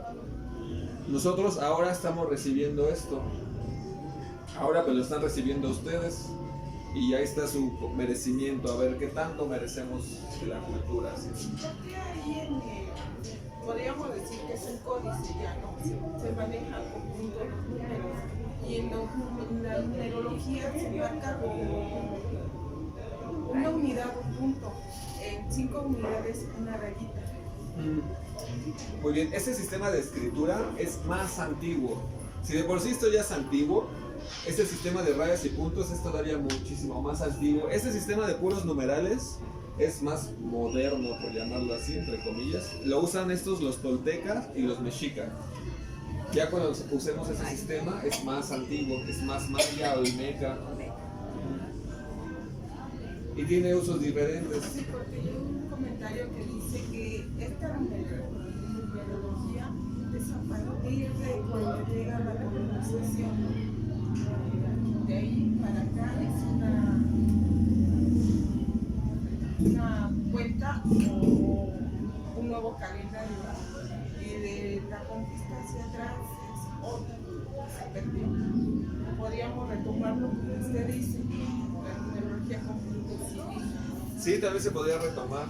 Nosotros ahora estamos recibiendo esto. Ahora pues lo están recibiendo ustedes. Y ahí está su merecimiento. A ver qué tanto merecemos de la cultura. ¿Sí? Porque ahí podríamos decir que es un códice ya, ¿no? Se maneja con puntos los números. Y en la numerología se marca como una unidad, un punto. En 5 unidades, una rayita. Muy bien, este sistema de escritura es más antiguo. Si de por sí esto ya es antiguo, este sistema de rayas y puntos es todavía muchísimo más antiguo. Este sistema de puros numerales es más moderno, por llamarlo así, entre comillas. Lo usan los toltecas y los mexicas. Ya cuando usemos ese sistema es más antiguo, es más maya o olmeca. Y tiene usos diferentes. Sí, porque hay un comentario que dice que esta numerología es a partir de cuando llega la colonización. De ahí para acá es una cuenta o un nuevo calendario. Y de la conquista hacia atrás es otra, se perdió. Podríamos retomar lo que usted dice, la numerología con puntos civiles. Sí, también se podría retomar,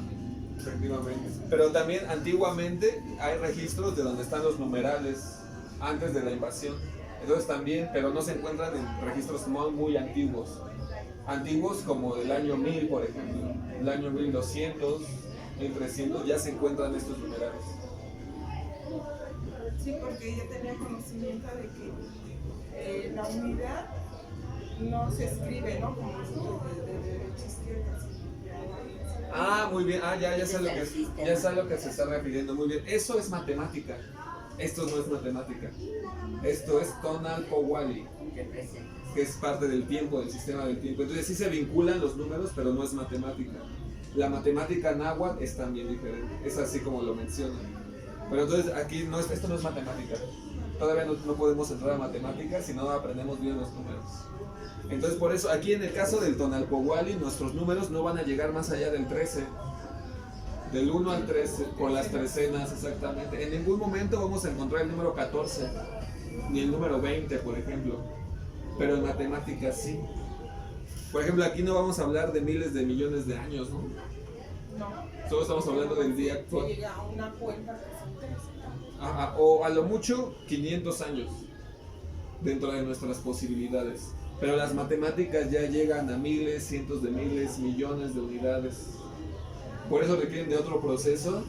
efectivamente. Pero también antiguamente hay registros de donde están los numerales antes de la invasión. Entonces también, pero no se encuentran en registros muy antiguos. Antiguos como del año 1000, por ejemplo. El año 1200, 1300 ya se encuentran estos numerales. Sí, porque ella tenía conocimiento de que la unidad no se escribe, ¿no? Como de derecha a izquierda. Ah, muy bien. Ah, ya sé lo que se está refiriendo. Muy bien. Eso es matemática. Esto no es matemática. Esto es Tonalpowali, que es parte del tiempo, del sistema del tiempo. Entonces sí se vinculan los números, pero no es matemática. La matemática náhuatl es también diferente. Es así como lo mencionan. Pero entonces aquí esto no es matemática. Todavía no podemos entrar a matemáticas si no aprendemos bien los números. Entonces por eso aquí en el caso del Tonalpowali nuestros números no van a llegar más allá del 13. Del 1 al 13, con las trecenas exactamente. En ningún momento vamos a encontrar el número 14, ni el número 20, por ejemplo. Pero en matemáticas sí. Por ejemplo, aquí no vamos a hablar de miles de millones de años, ¿no? Solo estamos hablando del día Se actual. llega a una cuenta que son 13. Ajá, o a lo mucho 500 años dentro de nuestras posibilidades. Pero las matemáticas ya llegan a miles, cientos de miles, millones de unidades. Por eso requieren de otro proceso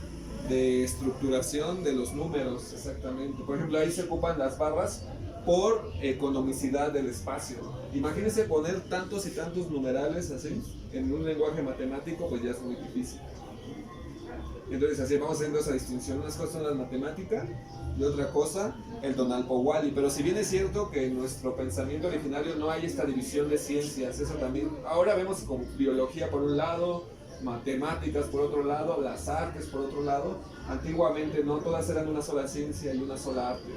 de estructuración de los números, exactamente. Por ejemplo, ahí se ocupan las barras por economicidad del espacio. Imagínense poner tantos y tantos numerales así en un lenguaje matemático, pues ya es muy difícil. Entonces así vamos haciendo esa distinción. Unas cosas son las matemáticas y otra cosa el Tonalpohualli. Pero si bien es cierto que en nuestro pensamiento originario no hay esta división de ciencias, eso también, ahora vemos como biología por un lado, matemáticas por otro lado, las artes por otro lado. Antiguamente no, todas eran una sola ciencia y una sola arte.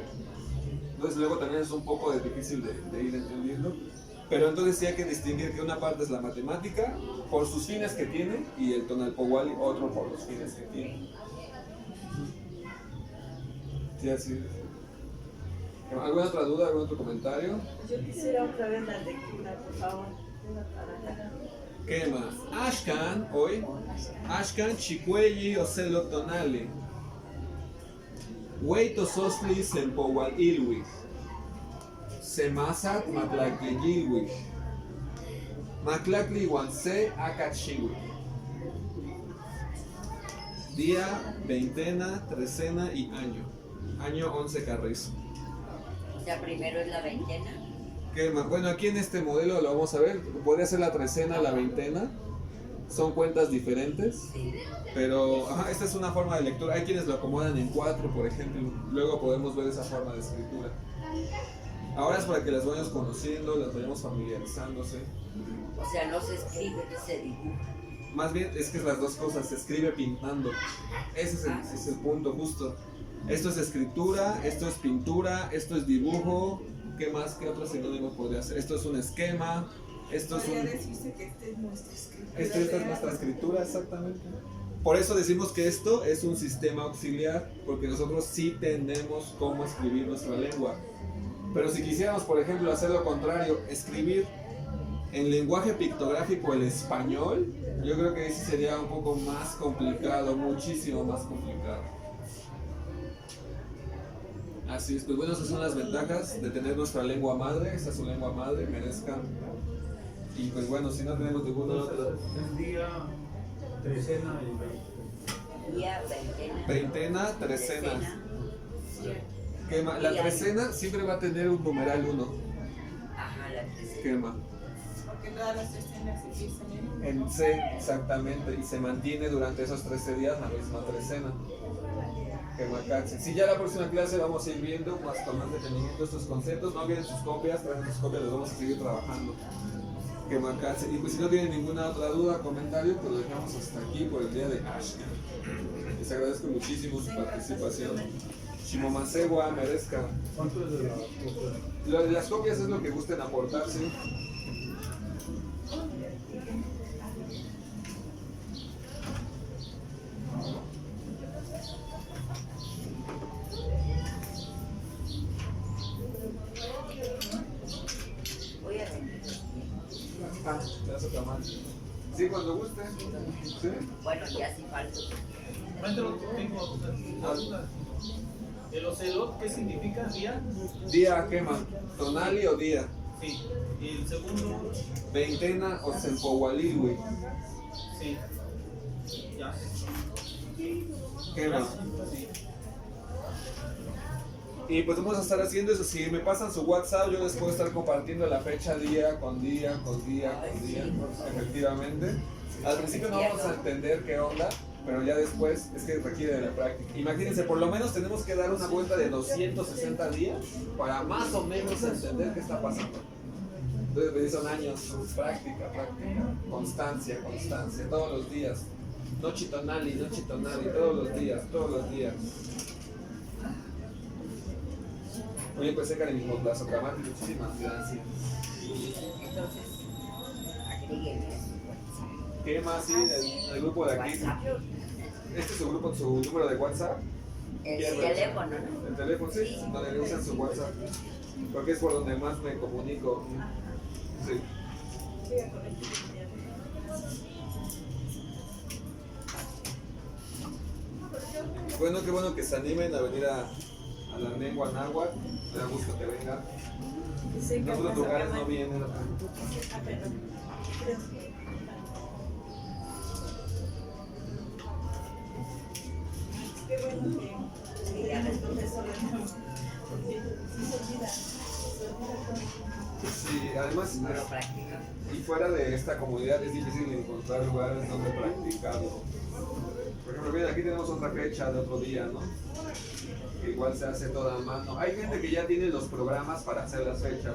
Entonces luego también es un poco difícil de ir entendiendo. Pero entonces sí hay que distinguir que una parte es la matemática por sus fines que tiene y el Tonalpohualli otro por los fines que tiene. Sí, así. ¿Alguna otra duda, algún otro comentario? Yo quisiera otra vez la lectura, por favor. ¿Qué más? Ashkan, hoy. Ashkan chicuelli ocelo tonale. Hueito sosli sempohualilwi. Semasat matlacleyilwi. Maclacli guanse acachiwi. Día, veintena, trecena y año. Año 11 carrizo. O sea, primero es la veintena. ¿Qué más? Bueno, aquí en este modelo lo vamos a ver. Podría ser la trecena, la veintena. Son cuentas diferentes. Sí. Pero esta es una forma de lectura. Hay quienes lo acomodan en 4, por ejemplo. Luego podemos ver esa forma de escritura. Ahora es para que las vayamos conociendo, las vayamos familiarizándose. O sea, no se escribe, se dibuja. Más bien es que es las dos cosas, se escribe pintando. Ese es el punto justo. Esto es escritura, esto es pintura, esto es dibujo. ¿Qué más? ¿Qué otro sinónimo podría ser? Esto es un esquema. Esto es Podría un... decirse que esta es nuestra escritura. Esta es nuestra escritura, exactamente. Por eso decimos que esto es un sistema auxiliar, porque nosotros sí tenemos cómo escribir nuestra lengua. Pero si quisiéramos, por ejemplo, hacer lo contrario, escribir en lenguaje pictográfico el español, yo creo que ese sería un poco más complicado, muchísimo más complicado. Así es, pues bueno, esas son las ventajas de tener nuestra lengua madre, esa es su lengua madre, merezcan. Y pues bueno, si no tenemos ninguna otra. El día, trecena y veinte. Día, veintena. Veintena, trecena. Trecena. La trecena siempre va a tener un numeral 1. Ajá, la trecena. Quema. Porque todas las escenas empiezan En C, exactamente. Y se mantiene durante esos 13 días la misma trecena. Quemacache. Si ya la próxima clase vamos a ir viendo más con más detenimiento estos conceptos. No olviden sus copias, traigan sus copias, los vamos a seguir trabajando. Quemacache. Y pues si no tienen ninguna otra duda, comentario, pues lo dejamos hasta aquí por el día de Ashkan. Les agradezco muchísimo su participación. Shimomasegua, merezca. ¿Cuánto es de la copia? Lo de las copias es lo que gusten aportarse. Voy a venir. ¿Te das otra más? Sí, cuando guste. ¿Sí? Bueno, ya sí falta. Maestro, tengo una duda. ¿El ocelot qué significa? ¿Día? Día quema. Tonali o día. Sí. ¿Y el segundo? Veintena o sempohualilwi. Sí. Ya. Quema. Sí. Y pues vamos a estar haciendo eso. Si me pasan su WhatsApp, yo les puedo estar compartiendo la fecha día con día, con día, con día. Efectivamente. Al principio no vamos a entender qué onda, pero ya después es que requiere de la práctica. Imagínense, por lo menos tenemos que dar una vuelta de 260 días para más o menos entender qué está pasando. Entonces son años, práctica, práctica, constancia, constancia, todos los días. Noche tonali, todos los días, todos los días. Oye, pues Ecari, mi plazo dramático, muchísimas gracias. Entonces, agréguenme a su ¿Qué más? Sí, el grupo de aquí. WhatsApp. Este es su grupo, su número de WhatsApp. El ¿Quién? teléfono, ¿no? El teléfono, sí, donde usan su WhatsApp. Porque es por donde más me comunico. Sí. Bueno, qué bueno que se animen a venir a la lengua náhuatl. Me da gusto que vengan. Dice En que otros hasta lugares se no llama- vienen. Ah, perdón. Creo que- Qué bueno que ya les profesor porque sí se olvida todo. Sí, además, No lo practican. y fuera de esta comunidad es difícil encontrar lugares donde practicarlo. Por ejemplo, miren, aquí tenemos otra fecha de otro día, ¿no? Que igual se hace toda a mano. Hay gente que ya tiene los programas para hacer las fechas.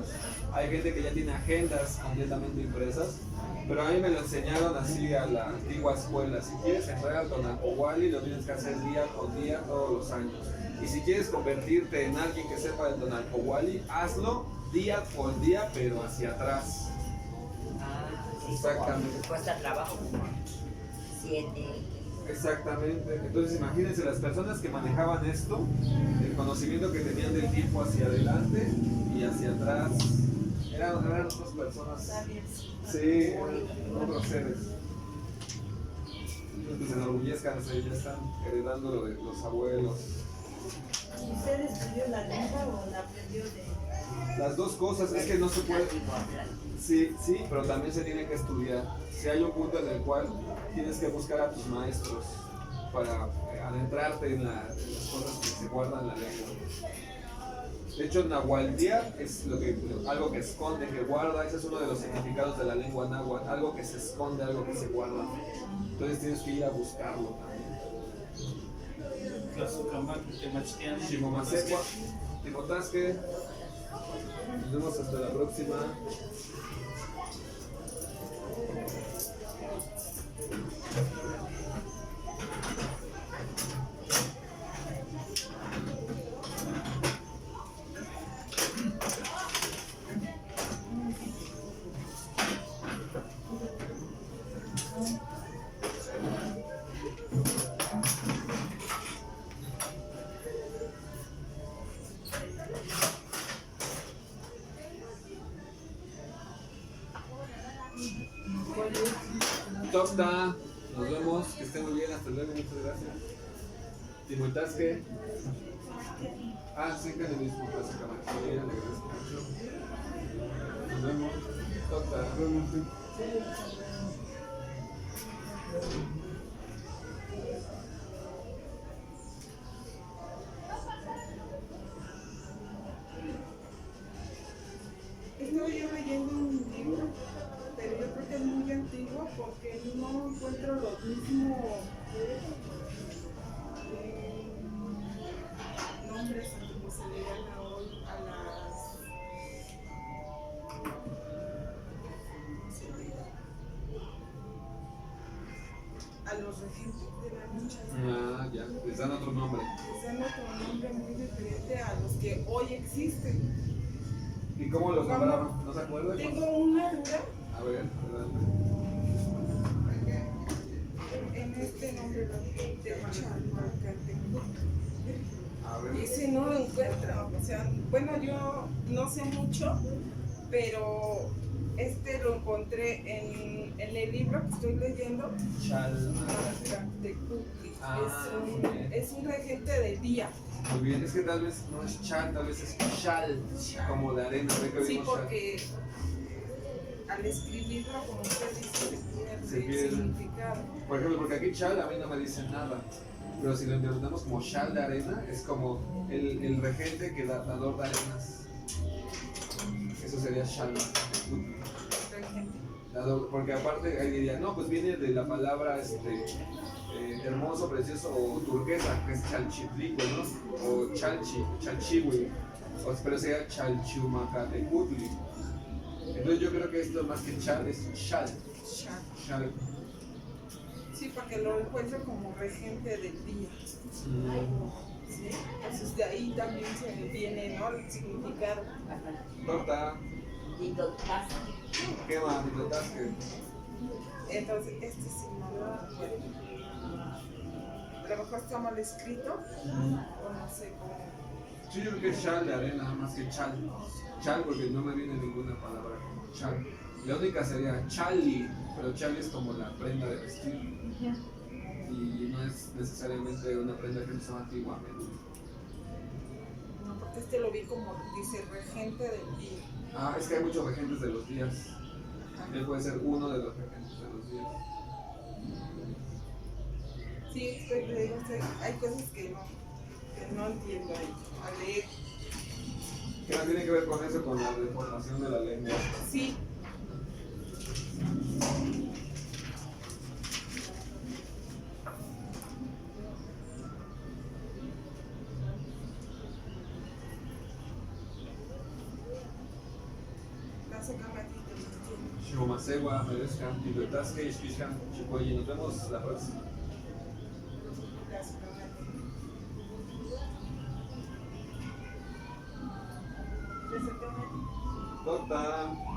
Hay gente que ya tiene agendas completamente impresas. Pero a mí me lo enseñaron así a la antigua escuela. Si quieres entrar al Tonalpohualli, lo tienes que hacer día con día todos los años. Y si quieres convertirte en alguien que sepa del Tonalpohualli, hazlo día por día, pero hacia atrás. Ah, sí, Exactamente. como cuesta trabajo como 7. Exactamente. Entonces imagínense las personas que manejaban esto, el conocimiento que tenían del tiempo hacia adelante y hacia atrás. Eran otras personas. Sabios. Sí, eran otros seres. Que se enorgullezcanse, ya están heredando lo de los abuelos. ¿Y usted estudió la lengua o la aprendió de...? Las dos cosas, es que no se puede. Sí, sí, pero también se tiene que estudiar. Si hay un punto en el cual tienes que buscar a tus maestros para adentrarte en las cosas que se guardan en la lengua. De hecho, Nahualdiá es algo que esconde, que guarda. Ese es uno de los significados de la lengua náhuatl, algo que se esconde, algo que se guarda. Entonces tienes que ir a buscarlo también. Shimomasekwa, Timotasque. Nos vemos hasta la próxima. Topta, nos vemos, que estén muy bien, hasta luego, muchas gracias. Timotasque. Ah, sí, que le mismo, gracias, Camacho, le agradezco mucho. Nos vemos. Topta. Estoy yo leyendo un libro, pero yo creo que es muy antiguo porque no encuentro los mismos nombres como se le dan a los regentes de la lucha. Ah, ya, les dan otro nombre. Les dan otro nombre muy diferente a los que hoy existen. ¿Y cómo los nombraron? ¿No se acuerdan? Tengo una duda A ver, adelante. en este nombre de Chalmacate. A ver. Ese no lo encuentro. O sea, bueno, yo no sé mucho, pero este lo encontré en el libro que estoy leyendo. Chalmacatecutli. Ah, muy bien. Es un regente del día. Muy bien, es que tal vez no es chal, tal vez es chal, como de arena. ¿Ve que Sí, vimos chal? porque al escribirlo, como usted dice, Se se pierde. pierde el significado. Por ejemplo, porque aquí chal a mí no me dicen nada. Pero si lo interpretamos como chal de arena, es como el regente que dador de arenas. Eso sería chal. Porque aparte ahí diría, no, pues viene de la palabra hermoso, precioso o turquesa, que es chalchitlico, ¿no? O chalchiwi, pero sería chalchumacatecutli. Entonces yo creo que esto más que chal es chal. Chal. Sí, porque lo encuentro como regente del día. ¿Sí? Entonces de ahí también se me viene, ¿no?, el significado. Torta, Tito Tasque. ¿qué más? Titotasque. Entonces este sí no lo recuerdo. A lo mejor está mal escrito, o no sé cómo. Sí, yo creo que es chal de arena, más que chal. Chal porque no me viene ninguna palabra como chal. La única sería chali, pero chali es como la prenda de vestir. Y no es necesariamente una prenda que se usaba antiguamente. No, porque este lo vi como dice regente del día. Ah, es que hay muchos regentes de los días. Ajá. Él puede ser uno de los regentes de los días. Sí, pero le digo, o sea, hay cosas que no entiendo ahí, al leer. ¿Qué más tiene que ver con eso, con la deformación de la lengua? Sí. Básicamente, Shigomasewa, Merezca, Bibliotasque, Ishpisha, Chipoyi. Nos vemos la próxima. Torta.